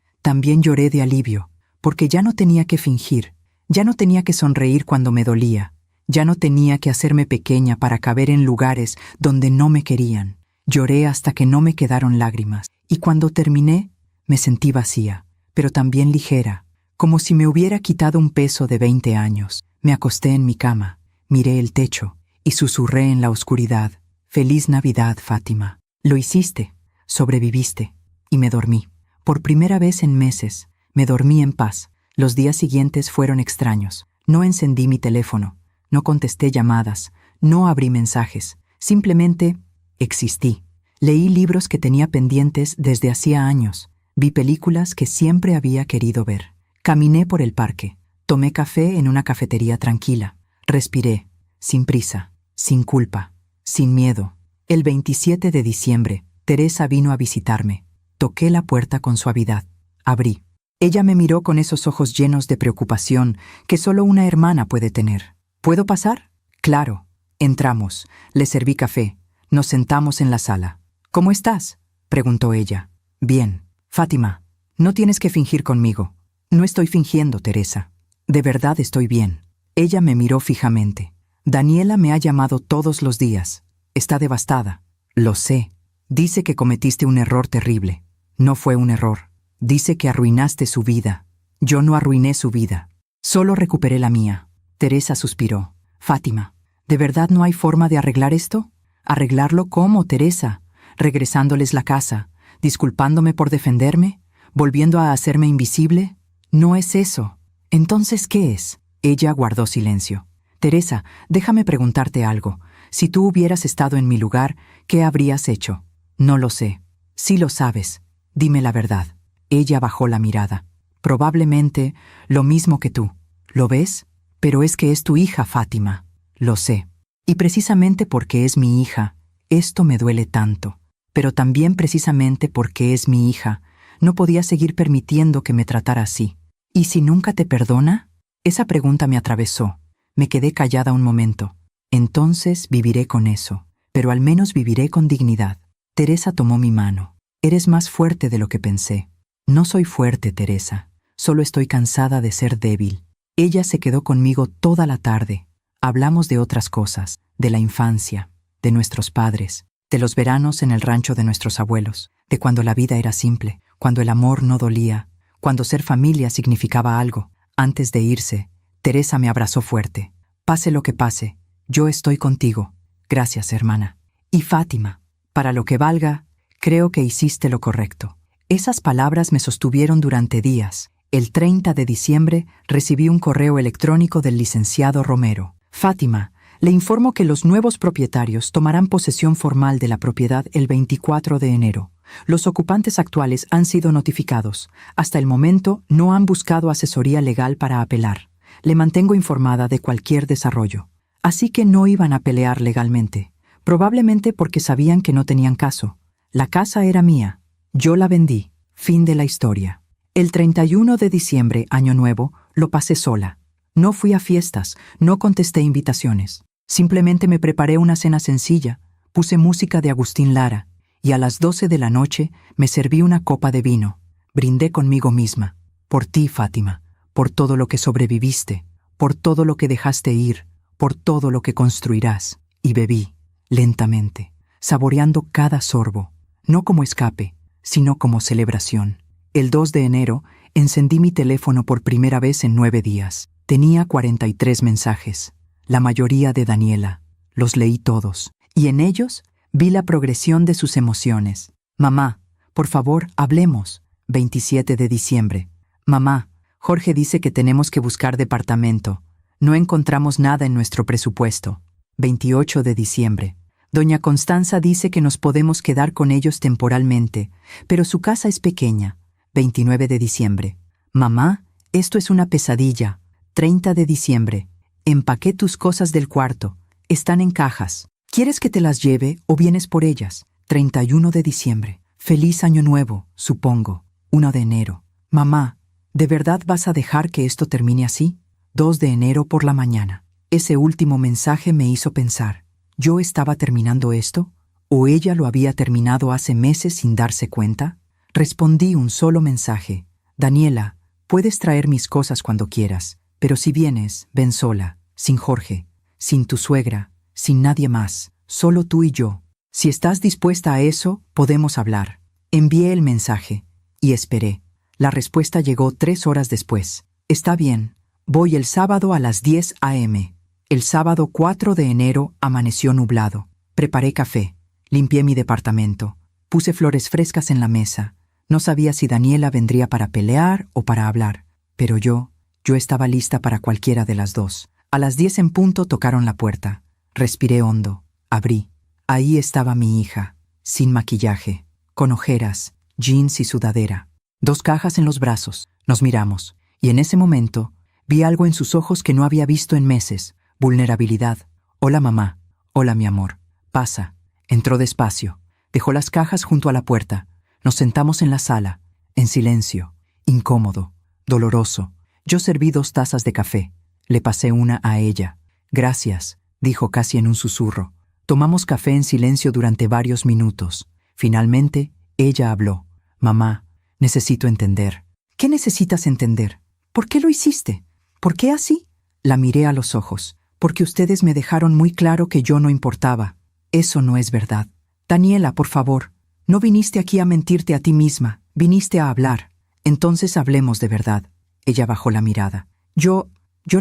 lloré de alivio, porque ya no tenía que fingir, ya no tenía que sonreír cuando me dolía, ya no tenía que hacerme pequeña para caber en lugares donde no me querían. Lloré hasta que no me quedaron lágrimas, y cuando terminé, me sentí vacía, pero también ligera, como si me hubiera quitado un peso de 20 años. Me acosté en mi cama, miré el techo y susurré en la oscuridad: Feliz Navidad, Fátima. Lo hiciste, sobreviviste. Y me dormí. Por primera vez en meses, me dormí en paz. Los días siguientes fueron extraños. No encendí mi teléfono, no contesté llamadas, no abrí mensajes. Simplemente existí. Leí libros que tenía pendientes desde hacía años. Vi películas que siempre había querido ver. Caminé por el parque. Tomé café en una cafetería tranquila. Respiré, sin prisa, sin culpa, sin miedo. El 27 de diciembre, Teresa vino a visitarme. Toqué la puerta con suavidad. Abrí. Ella me miró con esos ojos llenos de preocupación que solo una hermana puede tener. ¿Puedo pasar? Claro. Entramos. Le serví café. Nos sentamos en la sala. ¿Cómo estás?, preguntó ella. Bien. Fátima, no tienes que fingir conmigo. No estoy fingiendo, Teresa. De verdad estoy bien. Ella me miró fijamente. Daniela me ha llamado todos los días. Está devastada. Lo sé. Dice que cometiste un error terrible. No fue un error. Dice que arruinaste su vida. Yo no arruiné su vida. Solo recuperé la mía. Teresa suspiró. Fátima, ¿de verdad no hay forma de arreglar esto? ¿Arreglarlo cómo, Teresa? ¿Regresándoles la casa? ¿Disculpándome por defenderme? ¿Volviendo a hacerme invisible? No es eso. Entonces, ¿qué es? Ella guardó silencio. Teresa, déjame preguntarte algo. Si tú hubieras estado en mi lugar, ¿qué habrías hecho? No lo sé. Sí lo sabes. Dime la verdad. Ella bajó la mirada. Probablemente lo mismo que tú. ¿Lo ves? Pero es que es tu hija, Fátima. Lo sé. Y precisamente porque es mi hija, esto me duele tanto. Pero también precisamente porque es mi hija, no podía seguir permitiendo que me tratara así. ¿Y si nunca te perdona? Esa pregunta me atravesó. Me quedé callada un momento. Entonces viviré con eso, pero al menos viviré con dignidad. Teresa tomó mi mano. Eres más fuerte de lo que pensé. No soy fuerte, Teresa. Solo estoy cansada de ser débil. Ella se quedó conmigo toda la tarde. Hablamos de otras cosas, de la infancia, de nuestros padres, de los veranos en el rancho de nuestros abuelos, de cuando la vida era simple, cuando el amor no dolía, cuando ser familia significaba algo. Antes de irse, Teresa me abrazó fuerte. Pase lo que pase, yo estoy contigo. Gracias, hermana. Y Fátima, para lo que valga, creo que hiciste lo correcto. Esas palabras me sostuvieron durante días. El 30 de diciembre recibí un correo electrónico del licenciado Romero. Fátima, le informo que los nuevos propietarios tomarán posesión formal de la propiedad el 24 de enero. Los ocupantes actuales han sido notificados. Hasta el momento no han buscado asesoría legal para apelar. Le mantengo informada de cualquier desarrollo. Así que no iban a pelear legalmente. Probablemente porque sabían que no tenían caso. La casa era mía. Yo la vendí. Fin de la historia. El 31 de diciembre, Año Nuevo, lo pasé sola. No fui a fiestas, no contesté invitaciones. Simplemente me preparé una cena sencilla, puse música de Agustín Lara, y a las 12 de la noche me serví una copa de vino. Brindé conmigo misma. Por ti, Fátima, por todo lo que sobreviviste, por todo lo que dejaste ir, por todo lo que construirás. Y bebí, lentamente, saboreando cada sorbo, no como escape, sino como celebración. El 2 de enero encendí mi teléfono por primera vez en 9 días. Tenía 43 mensajes, la mayoría de Daniela. Los leí todos, y en ellos vi la progresión de sus emociones. Mamá, por favor, hablemos. 27 de diciembre. Mamá, Jorge dice que tenemos que buscar departamento. No encontramos nada en nuestro presupuesto. 28 de diciembre. Doña Constanza dice que nos podemos quedar con ellos temporalmente, pero su casa es pequeña. 29 de diciembre. Mamá, esto es una pesadilla. 30 de diciembre. Empaqué tus cosas del cuarto. Están en cajas. ¿Quieres que te las lleve o vienes por ellas? 31 de diciembre. Feliz Año Nuevo, supongo. 1 de enero. Mamá, ¿de verdad vas a dejar que esto termine así? 2 de enero por la mañana. Ese último mensaje me hizo pensar. ¿Yo estaba terminando esto? ¿O ella lo había terminado hace meses sin darse cuenta? Respondí un solo mensaje. Daniela, puedes traer mis cosas cuando quieras, pero si vienes, ven sola, sin Jorge, sin tu suegra, sin nadie más, solo tú y yo. Si estás dispuesta a eso, podemos hablar. Envié el mensaje y esperé. La respuesta llegó 3 horas después. Está bien, voy el sábado a las 10 a.m. El sábado 4 de enero amaneció nublado. Preparé café, limpié mi departamento, puse flores frescas en la mesa. No sabía si Daniela vendría para pelear o para hablar, pero yo estaba lista para cualquiera de las dos. A las 10 en punto tocaron la puerta. Respiré hondo, abrí. Ahí estaba mi hija, sin maquillaje, con ojeras, jeans y sudadera. 2 cajas en los brazos. Nos miramos, y en ese momento vi algo en sus ojos que no había visto en meses. Vulnerabilidad. Hola mamá. Hola mi amor. Pasa. Entró despacio. Dejó las cajas junto a la puerta. Nos sentamos en la sala, en silencio, incómodo, doloroso. Yo serví 2 tazas de café. Le pasé una a ella. Gracias, dijo casi en un susurro. Tomamos café en silencio durante varios minutos. Finalmente, ella habló. Mamá, necesito entender. ¿Qué necesitas entender? ¿Por qué lo hiciste? ¿Por qué así? La miré a los ojos. Porque ustedes me dejaron muy claro que yo no importaba. Eso no es verdad. Daniela, por favor, no viniste aquí a mentirte a ti misma. Viniste a hablar. Entonces hablemos de verdad. Ella bajó la mirada. Yo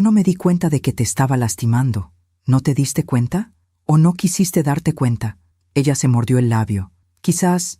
no me di cuenta de que te estaba lastimando. ¿No te diste cuenta? ¿O no quisiste darte cuenta? Ella se mordió el labio. Quizás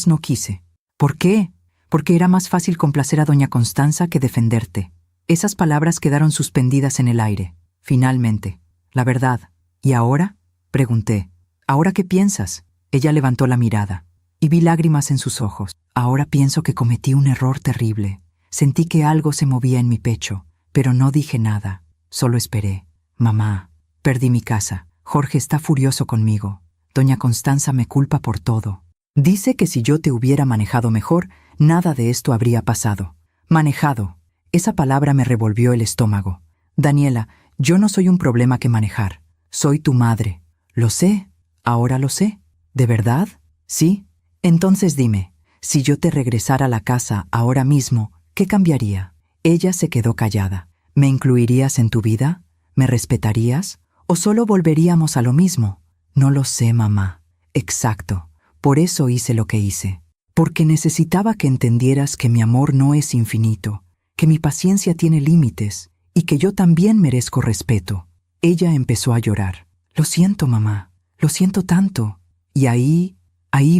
no quise. ¿Por qué? Porque era más fácil complacer a doña Constanza que defenderte. Esas palabras quedaron suspendidas en el aire. Finalmente. La verdad. ¿Y ahora? Pregunté. ¿Ahora qué piensas? Ella levantó la mirada. Y vi lágrimas en sus ojos. Ahora pienso que cometí un error terrible. Sentí que algo se movía en mi pecho, pero no dije nada. Solo esperé. Mamá, perdí mi casa. Jorge está furioso conmigo. Doña Constanza me culpa por todo. Dice que si yo te hubiera manejado mejor, nada de esto habría pasado. Manejado. Esa palabra me revolvió el estómago. Daniela, yo no soy un problema que manejar. Soy tu madre. Lo sé. Ahora lo sé. ¿De verdad? ¿Sí? Entonces dime, si yo te regresara a la casa ahora mismo, ¿qué cambiaría? Ella se quedó callada. ¿Me incluirías en tu vida? ¿Me respetarías? ¿O solo volveríamos a lo mismo? No lo sé, mamá. Exacto. Por eso hice lo que hice. Porque necesitaba que entendieras que mi amor no es infinito, que mi paciencia tiene límites y que yo también merezco respeto. Ella empezó a llorar. Lo siento, mamá. Lo siento tanto. Y ahí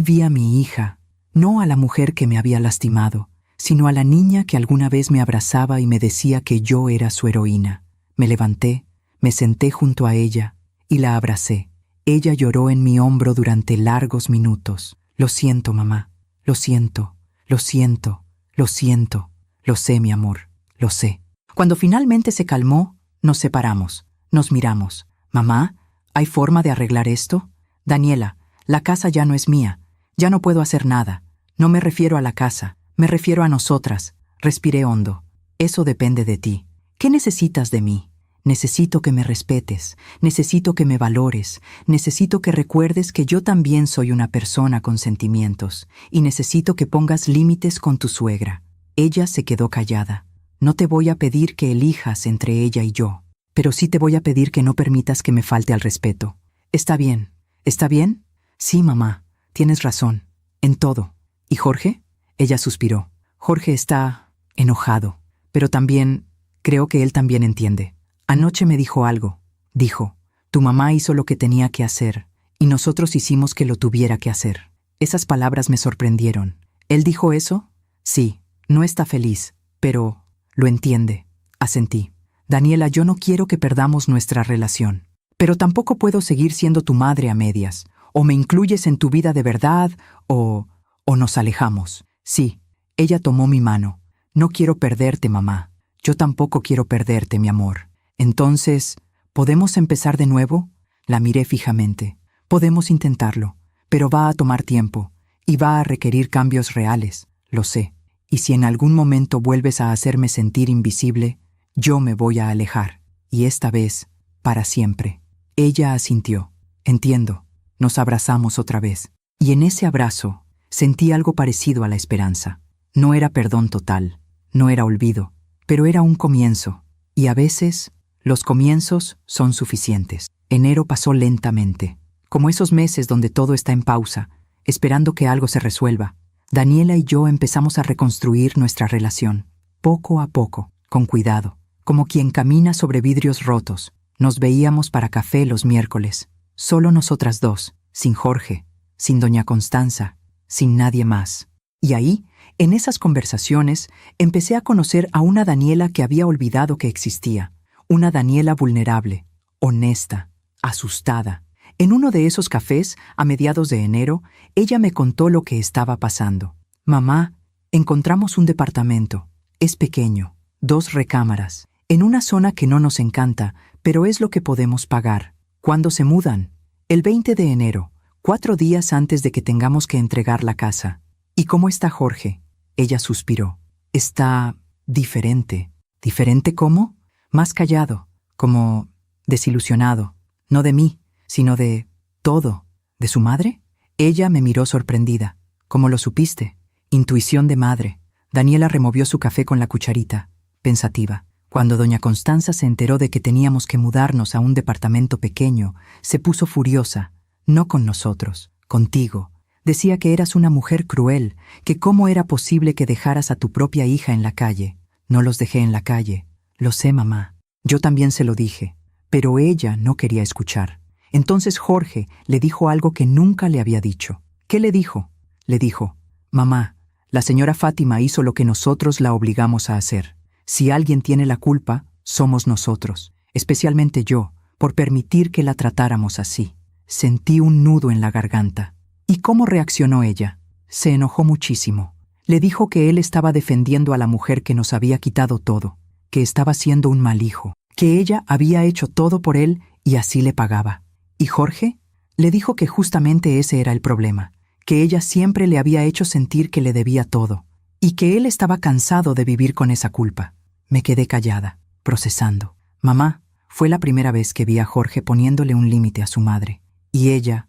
vi a mi hija, no a la mujer que me había lastimado, sino a la niña que alguna vez me abrazaba y me decía que yo era su heroína. Me levanté, me senté junto a ella y la abracé. Ella lloró en mi hombro durante largos minutos. Lo siento, mamá. Lo siento. Lo siento. Lo siento. Lo sé, mi amor. Lo sé. Cuando finalmente se calmó, nos separamos. Nos miramos. Mamá, ¿hay forma de arreglar esto? Daniela, la casa ya no es mía. Ya no puedo hacer nada. No me refiero a la casa. Me refiero a nosotras. Respiré hondo. Eso depende de ti. ¿Qué necesitas de mí? Necesito que me respetes, necesito que me valores, necesito que recuerdes que yo también soy una persona con sentimientos y necesito que pongas límites con tu suegra. Ella se quedó callada. No te voy a pedir que elijas entre ella y yo, pero sí te voy a pedir que no permitas que me falte al respeto. Está bien. ¿Está bien? Sí, mamá, tienes razón. En todo. ¿Y Jorge? Ella suspiró. Jorge está enojado, pero también creo que él también entiende. Anoche me dijo algo. Dijo, tu mamá hizo lo que tenía que hacer, y nosotros hicimos que lo tuviera que hacer. Esas palabras me sorprendieron. ¿Él dijo eso? Sí, no está feliz, pero lo entiende. Asentí. Daniela, yo no quiero que perdamos nuestra relación, pero tampoco puedo seguir siendo tu madre a medias. O me incluyes en tu vida de verdad, o nos alejamos. Sí, ella tomó mi mano. No quiero perderte, mamá. Yo tampoco quiero perderte, mi amor. Entonces, ¿podemos empezar de nuevo? La miré fijamente. Podemos intentarlo, pero va a tomar tiempo y va a requerir cambios reales, lo sé. Y si en algún momento vuelves a hacerme sentir invisible, yo me voy a alejar, y esta vez, para siempre. Ella asintió. Entiendo. Nos abrazamos otra vez. Y en ese abrazo sentí algo parecido a la esperanza. No era perdón total, no era olvido, pero era un comienzo. Y a veces los comienzos son suficientes. Enero pasó lentamente, como esos meses donde todo está en pausa, esperando que algo se resuelva. Daniela y yo empezamos a reconstruir nuestra relación, poco a poco, con cuidado, como quien camina sobre vidrios rotos. Nos veíamos para café los miércoles. Solo nosotras dos, sin Jorge, sin doña Constanza, sin nadie más. Y ahí, en esas conversaciones, empecé a conocer a una Daniela que había olvidado que existía. Una Daniela vulnerable, honesta, asustada. En uno de esos cafés, a mediados de enero, ella me contó lo que estaba pasando. Mamá, encontramos un departamento. Es pequeño, 2 recámaras, en una zona que no nos encanta, pero es lo que podemos pagar. ¿Cuándo se mudan? El 20 de enero, 4 días antes de que tengamos que entregar la casa. ¿Y cómo está Jorge? Ella suspiró. Está diferente. ¿Diferente cómo? Más callado, como desilusionado. No de mí, sino de todo. ¿De su madre? Ella me miró sorprendida. ¿Cómo lo supiste? Intuición de madre. Daniela removió su café con la cucharita, pensativa. Cuando doña Constanza se enteró de que teníamos que mudarnos a un departamento pequeño, se puso furiosa. No con nosotros, contigo. Decía que eras una mujer cruel, que cómo era posible que dejaras a tu propia hija en la calle. No los dejé en la calle. Lo sé, mamá. Yo también se lo dije. Pero ella no quería escuchar. Entonces Jorge le dijo algo que nunca le había dicho. ¿Qué le dijo? Le dijo, mamá, la señora Fátima hizo lo que nosotros la obligamos a hacer. Si alguien tiene la culpa, somos nosotros, especialmente yo, por permitir que la tratáramos así. Sentí un nudo en la garganta. ¿Y cómo reaccionó ella? Se enojó muchísimo. Le dijo que él estaba defendiendo a la mujer que nos había quitado todo, que estaba siendo un mal hijo, que ella había hecho todo por él y así le pagaba. ¿Y Jorge? Le dijo que justamente ese era el problema, que ella siempre le había hecho sentir que le debía todo, y que él estaba cansado de vivir con esa culpa. Me quedé callada, procesando. Mamá, fue la primera vez que vi a Jorge poniéndole un límite a su madre, y ella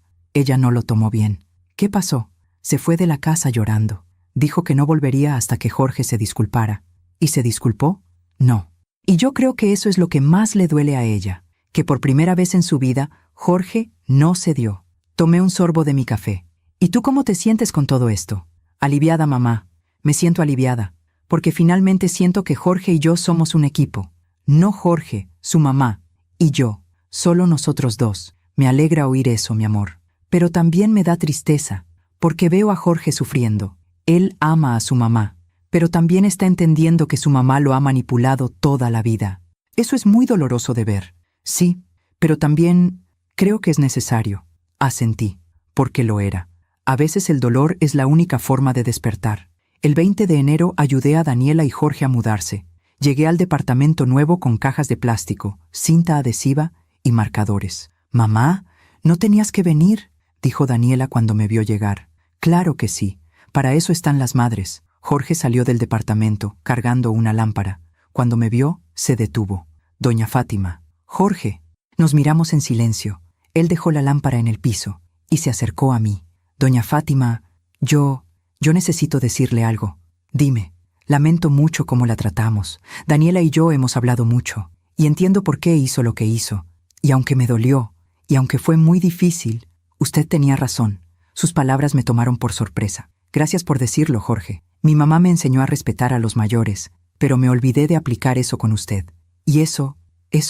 no lo tomó bien. ¿Qué pasó? Se fue de la casa llorando. Dijo que no volvería hasta que Jorge se disculpara. ¿Y se disculpó? No. Y yo creo que eso es lo que más le duele a ella, que por primera vez en su vida, Jorge no cedió. Tomé un sorbo de mi café. ¿Y tú cómo te sientes con todo esto? Aliviada, mamá. Me siento aliviada, porque finalmente siento que Jorge y yo somos un equipo. No Jorge, su mamá, y yo, solo nosotros dos. Me alegra oír eso, mi amor. Pero también me da tristeza, porque veo a Jorge sufriendo. Él ama a su mamá, pero también está entendiendo que su mamá lo ha manipulado toda la vida. Eso es muy doloroso de ver. Sí, pero también creo que es necesario. Asentí, porque lo era. A veces el dolor es la única forma de despertar. El 20 de enero ayudé a Daniela y Jorge a mudarse. Llegué al departamento nuevo con cajas de plástico, cinta adhesiva y marcadores. «Mamá, no tenías que venir», dijo Daniela cuando me vio llegar. «Claro que sí. Para eso están las madres». Jorge salió del departamento, cargando una lámpara. Cuando me vio, se detuvo. «Doña Fátima». «Jorge». Nos miramos en silencio. Él dejó la lámpara en el piso y se acercó a mí. «Doña Fátima, yo necesito decirle algo. Dime, lamento mucho cómo la tratamos. Daniela y yo hemos hablado mucho, y entiendo por qué hizo lo que hizo. Y aunque me dolió, y aunque fue muy difícil, usted tenía razón. Sus palabras me tomaron por sorpresa. Gracias por decirlo, Jorge. Mi mamá me enseñó a respetar a los mayores, pero me olvidé de aplicar eso con usted. Y eso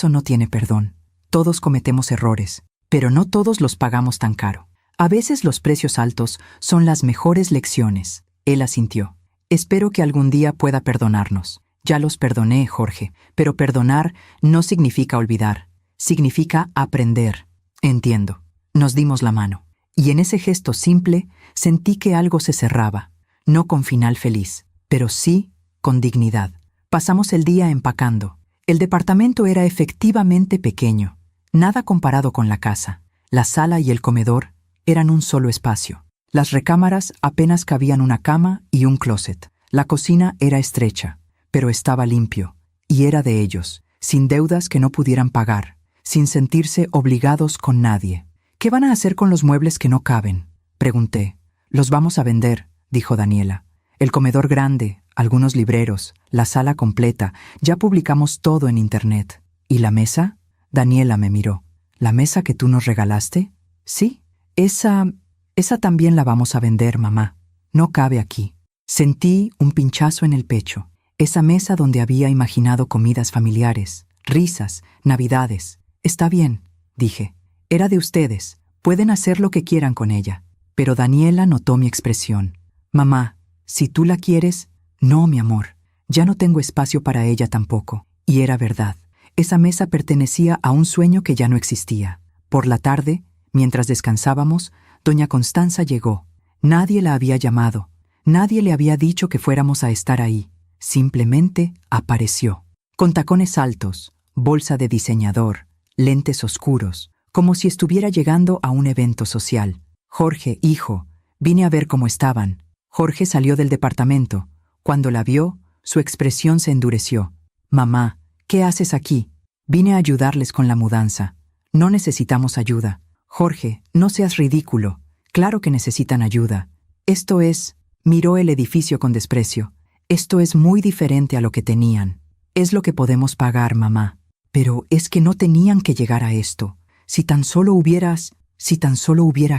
no tiene perdón. Todos cometemos errores, pero no todos los pagamos tan caro. A veces los precios altos son las mejores lecciones. Él asintió. Espero que algún día pueda perdonarnos. Ya los perdoné, Jorge, pero perdonar no significa olvidar. Significa aprender. Entiendo. Nos dimos la mano. Y en ese gesto simple sentí que algo se cerraba. No con final feliz, pero sí con dignidad. Pasamos el día empacando. El departamento era efectivamente pequeño. Nada comparado con la casa. La sala y el comedor eran un solo espacio. Las recámaras apenas cabían una cama y un closet. La cocina era estrecha, pero estaba limpio, y era de ellos, sin deudas que no pudieran pagar, sin sentirse obligados con nadie. «¿Qué van a hacer con los muebles que no caben?», pregunté. «Los vamos a vender», dijo Daniela. «El comedor grande, algunos libreros, la sala completa, ya publicamos todo en internet». «¿Y la mesa?», Daniela me miró. «¿La mesa que tú nos regalaste?». «Sí, esa también la vamos a vender, mamá. No cabe aquí». Sentí un pinchazo en el pecho. Esa mesa donde había imaginado comidas familiares, risas, navidades. «Está bien», dije. Era de ustedes. Pueden hacer lo que quieran con ella. Pero Daniela notó mi expresión. Mamá, si tú la quieres... No, mi amor. Ya no tengo espacio para ella tampoco. Y era verdad. Esa mesa pertenecía a un sueño que ya no existía. Por la tarde, mientras descansábamos, doña Constanza llegó. Nadie la había llamado. Nadie le había dicho que fuéramos a estar ahí. Simplemente apareció. Con tacones altos, bolsa de diseñador, lentes oscuros, como si estuviera llegando a un evento social. Jorge, hijo, vine a ver cómo estaban. Jorge salió del departamento. Cuando la vio, su expresión se endureció. Mamá, ¿qué haces aquí? Vine a ayudarles con la mudanza. No necesitamos ayuda. Jorge, no seas ridículo. Claro que necesitan ayuda. Esto es... Miró el edificio con desprecio. Esto es muy diferente a lo que tenían. Es lo que podemos pagar, mamá. Pero es que no tenían que llegar a esto. Si tan solo hubiera,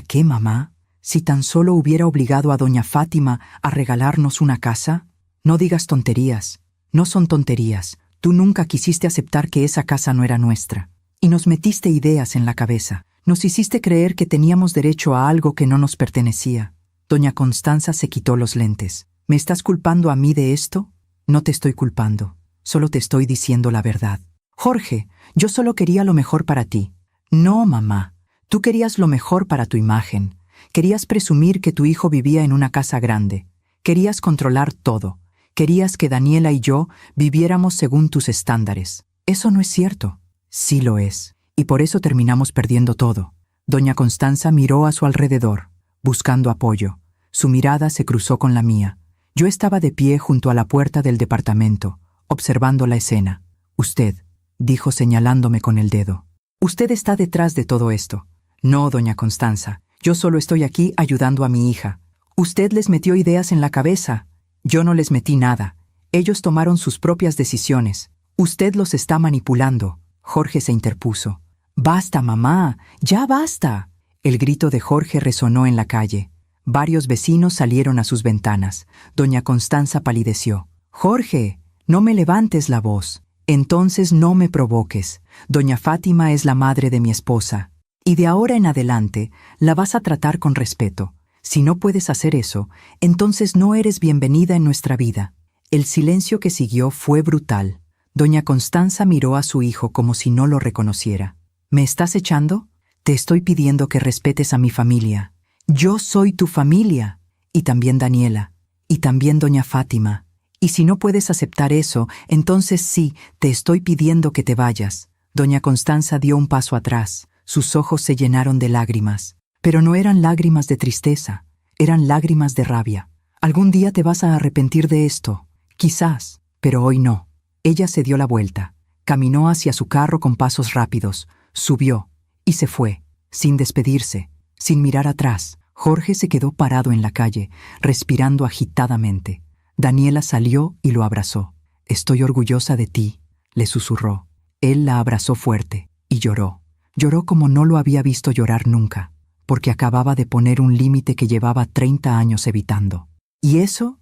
¿qué, mamá? Si tan solo hubiera obligado a doña Fátima a regalarnos una casa. No digas tonterías. No son tonterías. Tú nunca quisiste aceptar que esa casa no era nuestra. Y nos metiste ideas en la cabeza. Nos hiciste creer que teníamos derecho a algo que no nos pertenecía. Doña Constanza se quitó los lentes. ¿Me estás culpando a mí de esto? No te estoy culpando. Solo te estoy diciendo la verdad. Jorge, yo solo quería lo mejor para ti. No, mamá. Tú querías lo mejor para tu imagen. Querías presumir que tu hijo vivía en una casa grande. Querías controlar todo. Querías que Daniela y yo viviéramos según tus estándares. Eso no es cierto. Sí lo es. Y por eso terminamos perdiendo todo. Doña Constanza miró a su alrededor, buscando apoyo. Su mirada se cruzó con la mía. Yo estaba de pie junto a la puerta del departamento, observando la escena. Usted, dijo señalándome con el dedo. Usted está detrás de todo esto. No, doña Constanza. Yo solo estoy aquí ayudando a mi hija. Usted les metió ideas en la cabeza. Yo no les metí nada. Ellos tomaron sus propias decisiones. Usted los está manipulando. Jorge se interpuso. ¡Basta, mamá! ¡Ya basta! El grito de Jorge resonó en la calle. Varios vecinos salieron a sus ventanas. Doña Constanza palideció. Jorge, no me levantes la voz. Entonces no me provoques. Doña Fátima es la madre de mi esposa. Y de ahora en adelante la vas a tratar con respeto. Si no puedes hacer eso, entonces no eres bienvenida en nuestra vida. El silencio que siguió fue brutal. Doña Constanza miró a su hijo como si no lo reconociera. ¿Me estás echando? Te estoy pidiendo que respetes a mi familia. Yo soy tu familia. Y también Daniela. Y también doña Fátima. Y si no puedes aceptar eso, entonces sí, te estoy pidiendo que te vayas. Doña Constanza dio un paso atrás. Sus ojos se llenaron de lágrimas. Pero no eran lágrimas de tristeza, eran lágrimas de rabia. Algún día te vas a arrepentir de esto. Quizás, pero hoy no. Ella se dio la vuelta. Caminó hacia su carro con pasos rápidos. Subió y se fue, sin despedirse, sin mirar atrás. Jorge se quedó parado en la calle, respirando agitadamente. Daniela salió y lo abrazó. «Estoy orgullosa de ti», le susurró. Él la abrazó fuerte y lloró. Lloró como no lo había visto llorar nunca, porque acababa de poner un límite que llevaba 30 años evitando. Y eso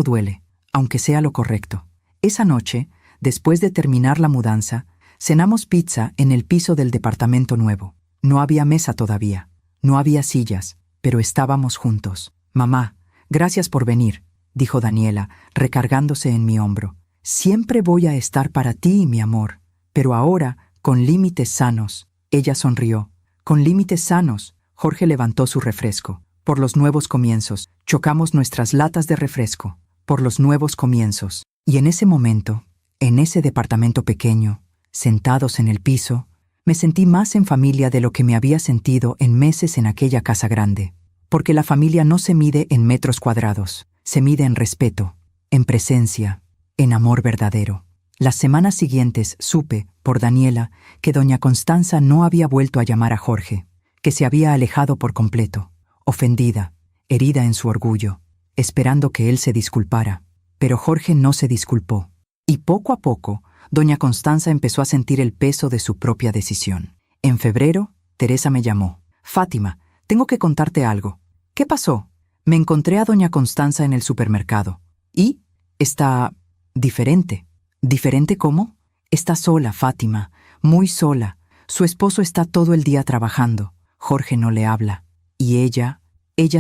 duele, aunque sea lo correcto. Esa noche, después de terminar la mudanza, cenamos pizza en el piso del departamento nuevo. No había mesa todavía, no había sillas, pero estábamos juntos. «Mamá, gracias por venir», dijo Daniela, recargándose en mi hombro. «Siempre voy a estar para ti, mi amor, pero ahora con límites sanos». Ella sonrió. «Con límites sanos». Jorge levantó su refresco. «Por los nuevos comienzos». Chocamos nuestras latas de refresco. «Por los nuevos comienzos». Y en ese momento, en ese departamento pequeño, sentados en el piso, me sentí más en familia de lo que me había sentido en meses en aquella casa grande. Porque la familia no se mide en metros cuadrados, se mide en respeto, en presencia, en amor verdadero. Las semanas siguientes supe, por Daniela, que doña Constanza no había vuelto a llamar a Jorge, que se había alejado por completo, ofendida, herida en su orgullo, esperando que él se disculpara. Pero Jorge no se disculpó. Y poco a poco, doña Constanza empezó a sentir el peso de su propia decisión. En febrero, Teresa me llamó. «Fátima, tengo que contarte algo». «¿Qué pasó?» Me encontré a doña Constanza en el supermercado. «¿Y? Está diferente». «¿Diferente cómo?» «Está sola, Fátima, muy sola. Su esposo está todo el día trabajando. Jorge no le habla. Y ella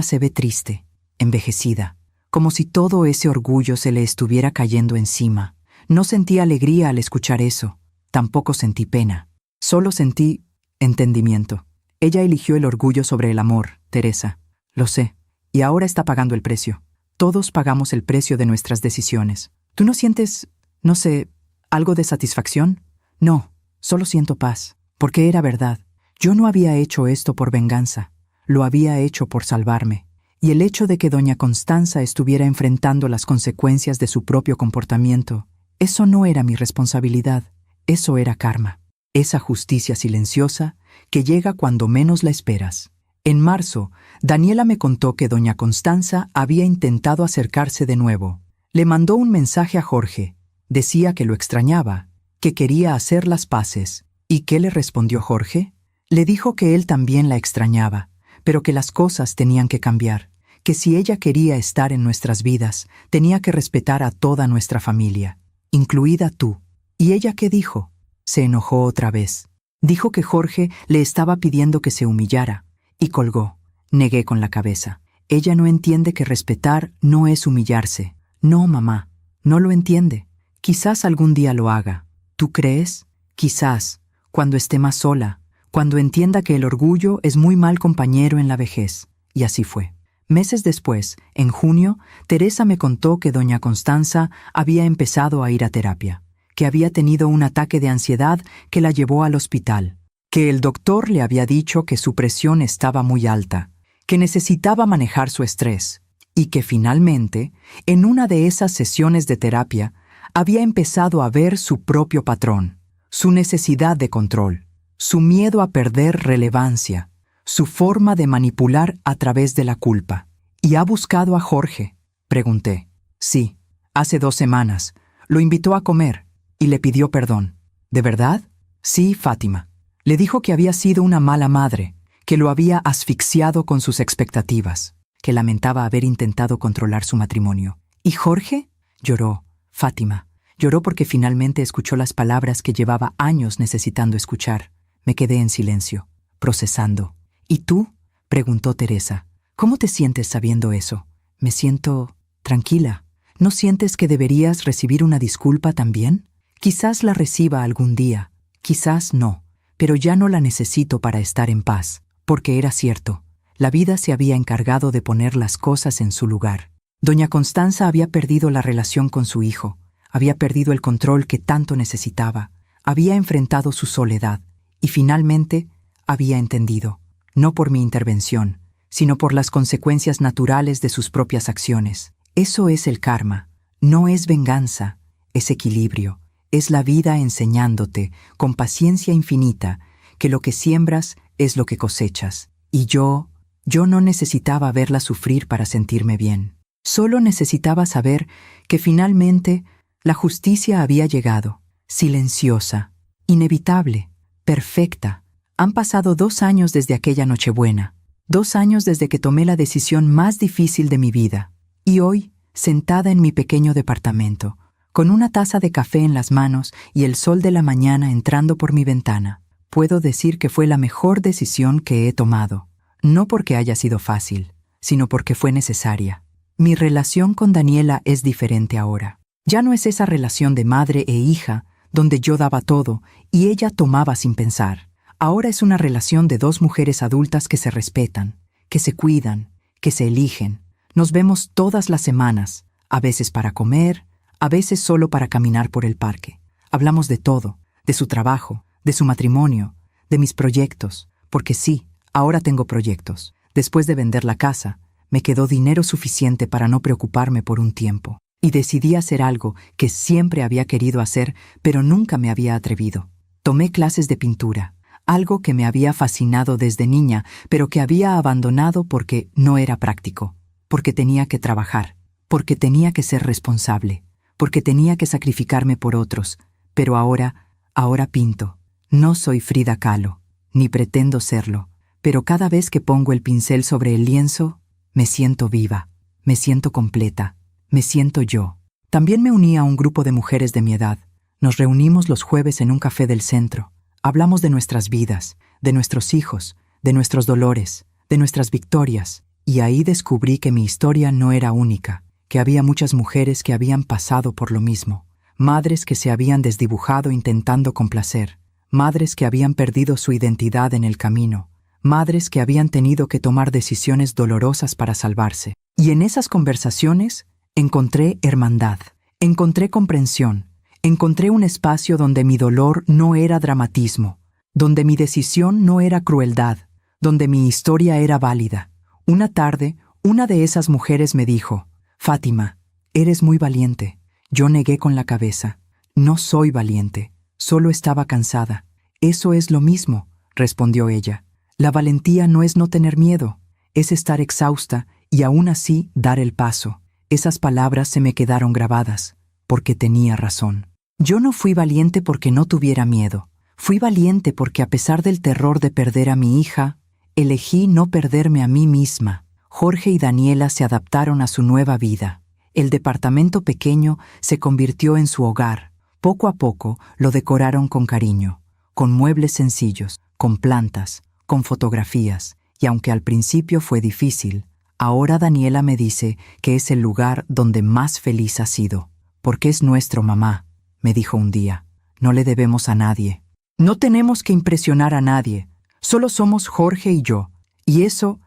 se ve triste, envejecida, como si todo ese orgullo se le estuviera cayendo encima. No sentí alegría al escuchar eso. Tampoco sentí pena. Solo sentí entendimiento. Ella eligió el orgullo sobre el amor, Teresa. Lo sé. Y ahora está pagando el precio. Todos pagamos el precio de nuestras decisiones. ¿Tú no sientes, no sé, algo de satisfacción? No, solo siento paz. Porque era verdad. Yo no había hecho esto por venganza. Lo había hecho por salvarme. Y el hecho de que doña Constanza estuviera enfrentando las consecuencias de su propio comportamiento, eso no era mi responsabilidad. Eso era karma. Esa justicia silenciosa que llega cuando menos la esperas. En marzo, Daniela me contó que doña Constanza había intentado acercarse de nuevo. Le mandó un mensaje a Jorge. Decía que lo extrañaba, que quería hacer las paces. ¿Y qué le respondió Jorge? Le dijo que él también la extrañaba, pero que las cosas tenían que cambiar, que si ella quería estar en nuestras vidas, tenía que respetar a toda nuestra familia, incluida tú. ¿Y ella qué dijo? Se enojó otra vez. Dijo que Jorge le estaba pidiendo que se humillara, y colgó. Negué con la cabeza. Ella no entiende que respetar no es humillarse. No, mamá, no lo entiende. Quizás algún día lo haga. ¿Tú crees? Quizás, cuando esté más sola, cuando entienda que el orgullo es muy mal compañero en la vejez. Y así fue. Meses después, en junio, Teresa me contó que doña Constanza había empezado a ir a terapia, que había tenido un ataque de ansiedad que la llevó al hospital, que el doctor le había dicho que su presión estaba muy alta, que necesitaba manejar su estrés, y que finalmente, en una de esas sesiones de terapia, había empezado a ver su propio patrón, su necesidad de control, su miedo a perder relevancia, su forma de manipular a través de la culpa. ¿Y ha buscado a Jorge? Pregunté. Sí, hace 2 semanas. Lo invitó a comer y le pidió perdón. ¿De verdad? Sí, Fátima. Le dijo que había sido una mala madre, que lo había asfixiado con sus expectativas, que lamentaba haber intentado controlar su matrimonio. ¿Y Jorge? Lloró, Fátima. Lloró porque finalmente escuchó las palabras que llevaba años necesitando escuchar. Me quedé en silencio, procesando. ¿Y tú? Preguntó Teresa. ¿Cómo te sientes sabiendo eso? Me siento tranquila. ¿No sientes que deberías recibir una disculpa también? Quizás la reciba algún día, quizás no, pero ya no la necesito para estar en paz, porque era cierto. La vida se había encargado de poner las cosas en su lugar. Doña Constanza había perdido la relación con su hijo, había perdido el control que tanto necesitaba, había enfrentado su soledad y finalmente había entendido. No por mi intervención, sino por las consecuencias naturales de sus propias acciones. Eso es el karma. No es venganza, es equilibrio. Es la vida enseñándote, con paciencia infinita, que lo que siembras es lo que cosechas. Y yo no necesitaba verla sufrir para sentirme bien. Solo necesitaba saber que finalmente la justicia había llegado, silenciosa, inevitable, perfecta. Han pasado 2 años desde aquella Nochebuena, 2 años desde que tomé la decisión más difícil de mi vida. Y hoy, sentada en mi pequeño departamento, con una taza de café en las manos y el sol de la mañana entrando por mi ventana, puedo decir que fue la mejor decisión que he tomado. No porque haya sido fácil, sino porque fue necesaria. Mi relación con Daniela es diferente ahora. Ya no es esa relación de madre e hija, donde yo daba todo y ella tomaba sin pensar. Ahora es una relación de 2 mujeres adultas que se respetan, que se cuidan, que se eligen. Nos vemos todas las semanas, a veces para comer, a veces solo para caminar por el parque. Hablamos de todo, de su trabajo, de su matrimonio, de mis proyectos, porque sí, ahora tengo proyectos. Después de vender la casa, me quedó dinero suficiente para no preocuparme por un tiempo. Y decidí hacer algo que siempre había querido hacer, pero nunca me había atrevido. Tomé clases de pintura. Algo que me había fascinado desde niña, pero que había abandonado porque no era práctico, porque tenía que trabajar, porque tenía que ser responsable, porque tenía que sacrificarme por otros. Pero ahora pinto. No soy Frida Kahlo, ni pretendo serlo, pero cada vez que pongo el pincel sobre el lienzo, me siento viva, me siento completa, me siento yo. También me uní a un grupo de mujeres de mi edad. Nos reunimos los jueves en un café del centro. Hablamos de nuestras vidas, de nuestros hijos, de nuestros dolores, de nuestras victorias, y ahí descubrí que mi historia no era única, que había muchas mujeres que habían pasado por lo mismo, madres que se habían desdibujado intentando complacer, madres que habían perdido su identidad en el camino, madres que habían tenido que tomar decisiones dolorosas para salvarse. Y en esas conversaciones encontré hermandad, encontré comprensión, encontré un espacio donde mi dolor no era dramatismo, donde mi decisión no era crueldad, donde mi historia era válida. Una tarde, una de esas mujeres me dijo: «Fátima, eres muy valiente». Yo negué con la cabeza. «No soy valiente, solo estaba cansada». «Eso es lo mismo», respondió ella. «La valentía no es no tener miedo, es estar exhausta y aún así dar el paso». Esas palabras se me quedaron grabadas, porque tenía razón. Yo no fui valiente porque no tuviera miedo. Fui valiente porque a pesar del terror de perder a mi hija, elegí no perderme a mí misma. Jorge y Daniela se adaptaron a su nueva vida. El departamento pequeño se convirtió en su hogar. Poco a poco lo decoraron con cariño, con muebles sencillos, con plantas, con fotografías, y aunque al principio fue difícil, ahora Daniela me dice que es el lugar donde más feliz ha sido. «Porque es nuestro, mamá», me dijo un día. «No le debemos a nadie. No tenemos que impresionar a nadie. Solo somos Jorge y yo. Y eso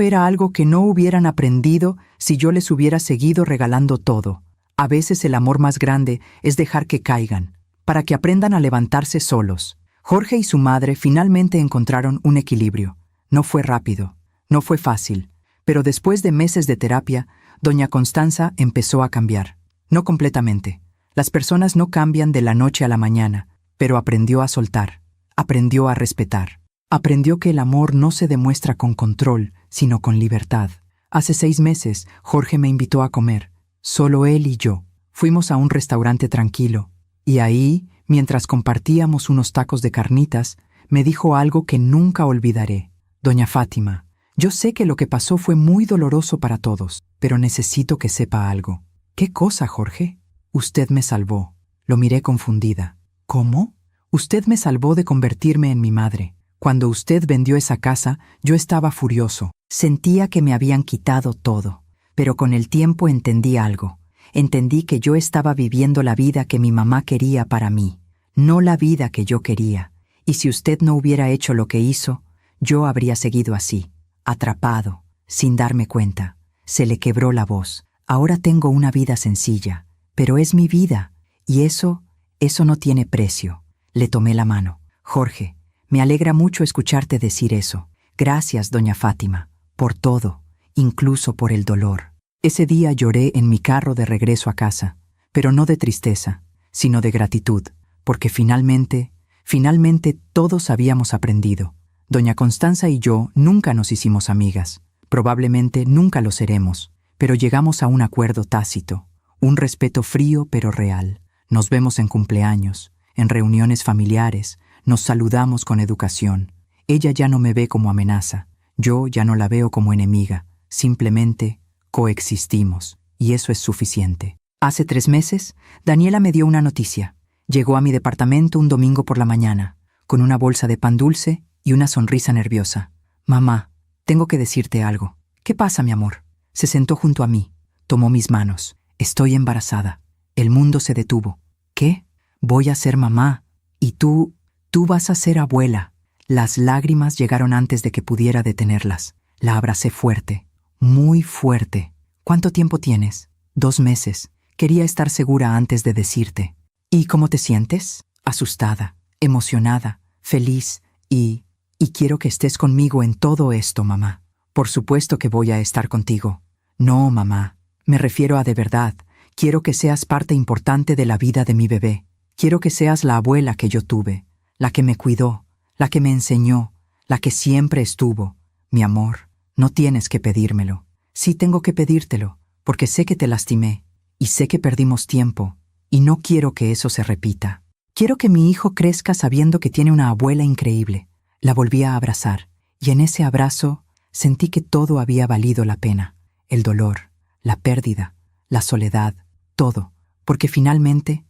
era algo que no hubieran aprendido si yo les hubiera seguido regalando todo. A veces el amor más grande es dejar que caigan, para que aprendan a levantarse solos». Jorge y su madre finalmente encontraron un equilibrio. No fue rápido, no fue fácil, pero después de meses de terapia, doña Constanza empezó a cambiar. No completamente. Las personas no cambian de la noche a la mañana, pero aprendió a soltar, aprendió a respetar. Aprendió que el amor no se demuestra con control, sino con libertad. Hace 6 meses, Jorge me invitó a comer, solo él y yo. Fuimos a un restaurante tranquilo, y ahí, mientras compartíamos unos tacos de carnitas, me dijo algo que nunca olvidaré. «Doña Fátima, yo sé que lo que pasó fue muy doloroso para todos, pero necesito que sepa algo». «¿Qué cosa, Jorge?» «Usted me salvó». Lo miré confundida. «¿Cómo?» «Usted me salvó de convertirme en mi madre. Cuando usted vendió esa casa, yo estaba furioso. Sentía que me habían quitado todo. Pero con el tiempo entendí algo. Entendí que yo estaba viviendo la vida que mi mamá quería para mí, no la vida que yo quería. Y si usted no hubiera hecho lo que hizo, yo habría seguido así, atrapado, sin darme cuenta». Se le quebró la voz. «Ahora tengo una vida sencilla, pero es mi vida, y eso no tiene precio». Le tomé la mano. «Jorge, me alegra mucho escucharte decir eso. Gracias, doña Fátima, por todo, incluso por el dolor». Ese día lloré en mi carro de regreso a casa, pero no de tristeza, sino de gratitud, porque finalmente todos habíamos aprendido. Doña Constanza y yo nunca nos hicimos amigas, probablemente nunca lo seremos, pero llegamos a un acuerdo tácito, un respeto frío pero real. Nos vemos en cumpleaños, en reuniones familiares, nos saludamos con educación. Ella ya no me ve como amenaza, yo ya no la veo como enemiga, simplemente coexistimos, y eso es suficiente. Hace 3 meses, Daniela me dio una noticia. Llegó a mi departamento un domingo por la mañana, con una bolsa de pan dulce y una sonrisa nerviosa. «Mamá, tengo que decirte algo». «¿Qué pasa, mi amor?» Se sentó junto a mí, tomó mis manos. «Estoy embarazada». El mundo se detuvo. «¿Qué? Voy a ser mamá. Y tú vas a ser abuela». Las lágrimas llegaron antes de que pudiera detenerlas. La abracé fuerte, muy fuerte. «¿Cuánto tiempo tienes?» 2 meses. Quería estar segura antes de decirte». «¿Y cómo te sientes?» «Asustada, emocionada, feliz y quiero que estés conmigo en todo esto, mamá». «Por supuesto que voy a estar contigo». «No, mamá, me refiero a de verdad. Quiero que seas parte importante de la vida de mi bebé. Quiero que seas la abuela que yo tuve, la que me cuidó, la que me enseñó, la que siempre estuvo. Mi amor, no tienes que pedírmelo». «Sí tengo que pedírtelo, porque sé que te lastimé, y sé que perdimos tiempo, y no quiero que eso se repita. Quiero que mi hijo crezca sabiendo que tiene una abuela increíble». La volví a abrazar, y en ese abrazo sentí que todo había valido la pena. El dolor, la pérdida, la soledad, todo, porque finalmente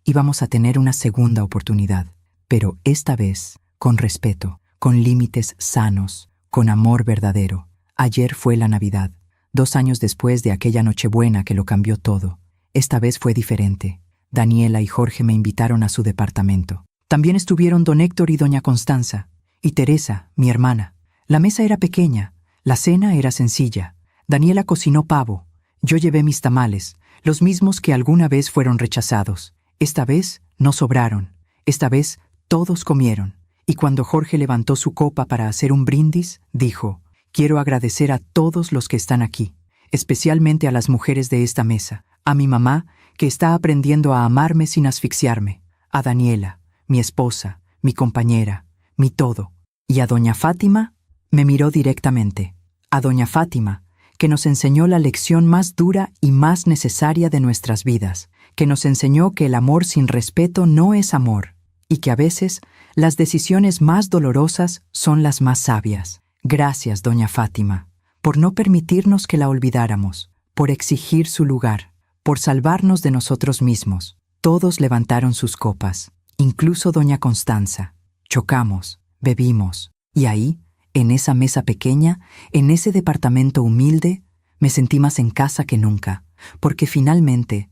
íbamos a tener una segunda oportunidad. pero esta vez con respeto, con límites sanos, con amor verdadero. Ayer fue la Navidad, 2 años después de aquella Nochebuena que lo cambió todo. Esta vez fue diferente. Daniela y Jorge me invitaron a su departamento. También estuvieron don Héctor y doña Constanza, y Teresa, mi hermana. La mesa era pequeña, la cena era sencilla. Daniela cocinó pavo, yo llevé mis tamales, los mismos que alguna vez fueron rechazados. Esta vez no sobraron, esta vez todos comieron. Y cuando Jorge levantó su copa para hacer un brindis, dijo: «Quiero agradecer a todos los que están aquí, especialmente a las mujeres de esta mesa, a mi mamá, que está aprendiendo a amarme sin asfixiarme, a Daniela, mi esposa, mi compañera, mi todo, y a doña Fátima». Me miró directamente. A doña Fátima, que nos enseñó la lección más dura y más necesaria de nuestras vidas, que nos enseñó que el amor sin respeto no es amor, y que a veces las decisiones más dolorosas son las más sabias. Gracias, doña Fátima, por no permitirnos que la olvidáramos, por exigir su lugar, por salvarnos de nosotros mismos. Todos levantaron sus copas, incluso doña Constanza. Chocamos, bebimos, y ahí, en esa mesa pequeña, en ese departamento humilde, me sentí más en casa que nunca, porque finalmente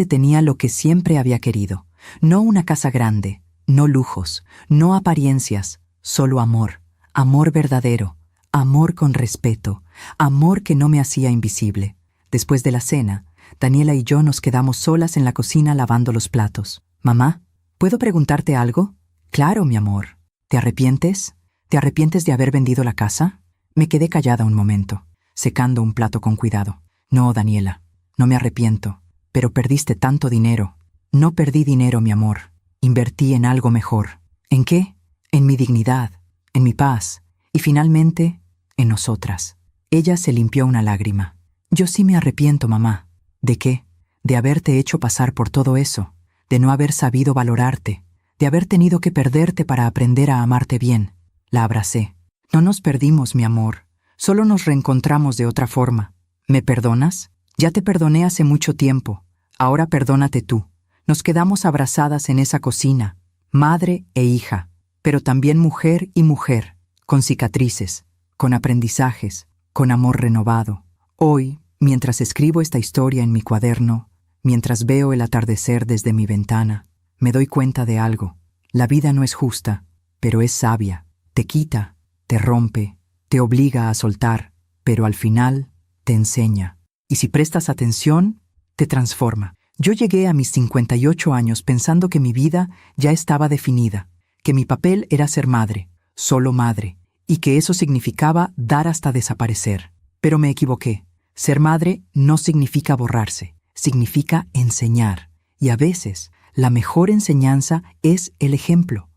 tenía lo que siempre había querido. No una casa grande, no lujos, no apariencias, solo amor, amor verdadero, amor con respeto, amor que no me hacía invisible. Después de la cena, Daniela y yo nos quedamos solas en la cocina lavando los platos. «Mamá, ¿puedo preguntarte algo?» «Claro, mi amor. ¿Te arrepientes? ¿Te arrepientes de haber vendido la casa?» Me quedé callada un momento, secando un plato con cuidado. «No, Daniela, no me arrepiento, pero perdiste tanto dinero». «No perdí dinero, mi amor. Invertí en algo mejor». «¿En qué?» «En mi dignidad, en mi paz, y finalmente, en nosotras». Ella se limpió una lágrima. «Yo sí me arrepiento, mamá». «¿De qué?» «De haberte hecho pasar por todo eso, de no haber sabido valorarte, de haber tenido que perderte para aprender a amarte bien». La abracé. «No nos perdimos, mi amor. Solo nos reencontramos de otra forma. ¿Me perdonas? Ya te perdoné hace mucho tiempo. Ahora perdónate tú». Nos quedamos abrazadas en esa cocina, madre e hija, pero también mujer y mujer, con cicatrices, con aprendizajes, con amor renovado. Hoy, mientras escribo esta historia en mi cuaderno, mientras veo el atardecer desde mi ventana, me doy cuenta de algo. La vida no es justa, pero es sabia. Te quita, te rompe, te obliga a soltar, pero al final te enseña. Y si prestas atención, te transforma. Yo llegué a mis 58 años pensando que mi vida ya estaba definida, que mi papel era ser madre, solo madre, y que eso significaba dar hasta desaparecer. Pero me equivoqué. Ser madre no significa borrarse, significa enseñar. Y a veces, la mejor enseñanza es el ejemplo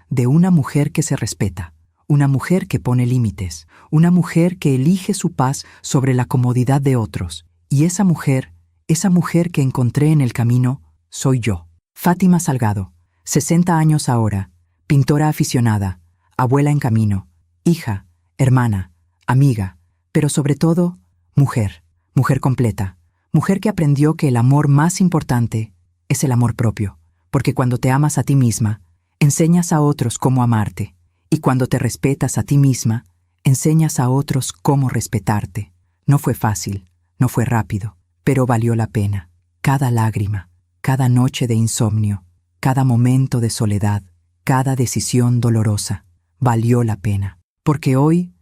de una mujer que se respeta, una mujer que pone límites, una mujer que elige su paz sobre la comodidad de otros. Y esa mujer que encontré en el camino, soy yo. Fátima Salgado, 60 años ahora, pintora aficionada, abuela en camino, hija, hermana, amiga, pero sobre todo, mujer completa, mujer que aprendió que el amor más importante es el amor propio, porque cuando te amas a ti misma, enseñas a otros cómo amarte, y cuando te respetas a ti misma, enseñas a otros cómo respetarte. No fue fácil, no fue rápido, pero valió la pena. Cada lágrima, cada noche de insomnio, cada momento de soledad, cada decisión dolorosa, valió la pena. Porque hoy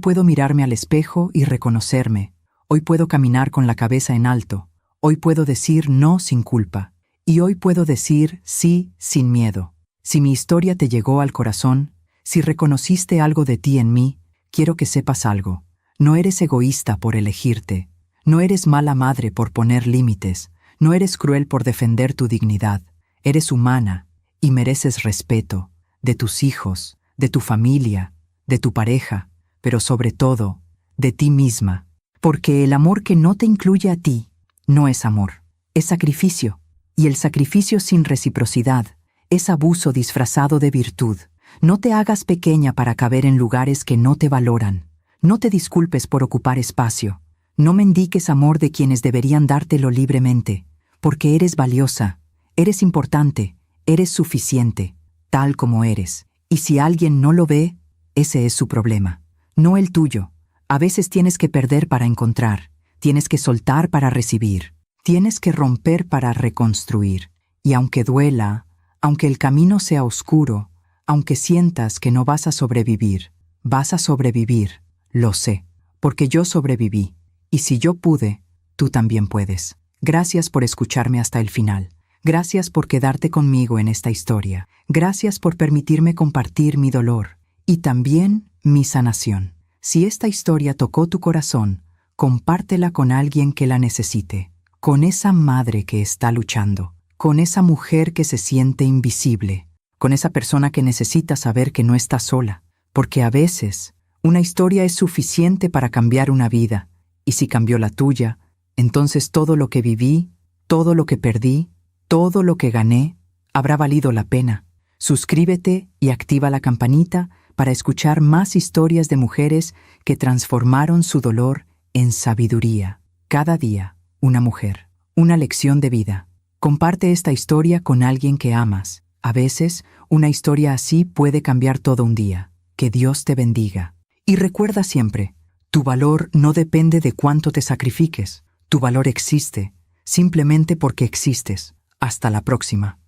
puedo mirarme al espejo y reconocerme. Hoy puedo caminar con la cabeza en alto. Hoy puedo decir no sin culpa. Y hoy puedo decir sí sin miedo. Si mi historia te llegó al corazón, si reconociste algo de ti en mí, quiero que sepas algo. No eres egoísta por elegirte. No eres mala madre por poner límites, no eres cruel por defender tu dignidad. Eres humana y mereces respeto de tus hijos, de tu familia, de tu pareja, pero sobre todo, de ti misma. Porque el amor que no te incluye a ti no es amor, es sacrificio. Y el sacrificio sin reciprocidad es abuso disfrazado de virtud. No te hagas pequeña para caber en lugares que no te valoran. No te disculpes por ocupar espacio. No mendiques amor de quienes deberían dártelo libremente, porque eres valiosa, eres importante, Eres suficiente, tal como eres. Y si alguien no lo ve, ese es su problema, no el tuyo. A veces tienes que perder para encontrar, tienes que soltar para recibir, tienes que romper para reconstruir. Y aunque duela, aunque el camino sea oscuro, aunque sientas que no vas a sobrevivir, vas a sobrevivir, lo sé, porque yo sobreviví. Y si yo pude, tú también puedes. Gracias por escucharme hasta el final. Gracias por quedarte conmigo en esta historia. Gracias por permitirme compartir mi dolor y también mi sanación. Si esta historia tocó tu corazón, compártela con alguien que la necesite, con esa madre que está luchando, con esa mujer que se siente invisible, con esa persona que necesita saber que no está sola, porque a veces una historia es suficiente para cambiar una vida, y si cambió la tuya, entonces todo lo que viví, todo lo que perdí, todo lo que gané, habrá valido la pena. Suscríbete y activa la campanita para escuchar más historias de mujeres que transformaron su dolor en sabiduría. Cada día, una mujer, una lección de vida. Comparte esta historia con alguien que amas. A veces, una historia así puede cambiar todo un día. Que Dios te bendiga. Y recuerda siempre, tu valor no depende de cuánto te sacrifiques. Tu valor existe, simplemente porque existes. Hasta la próxima.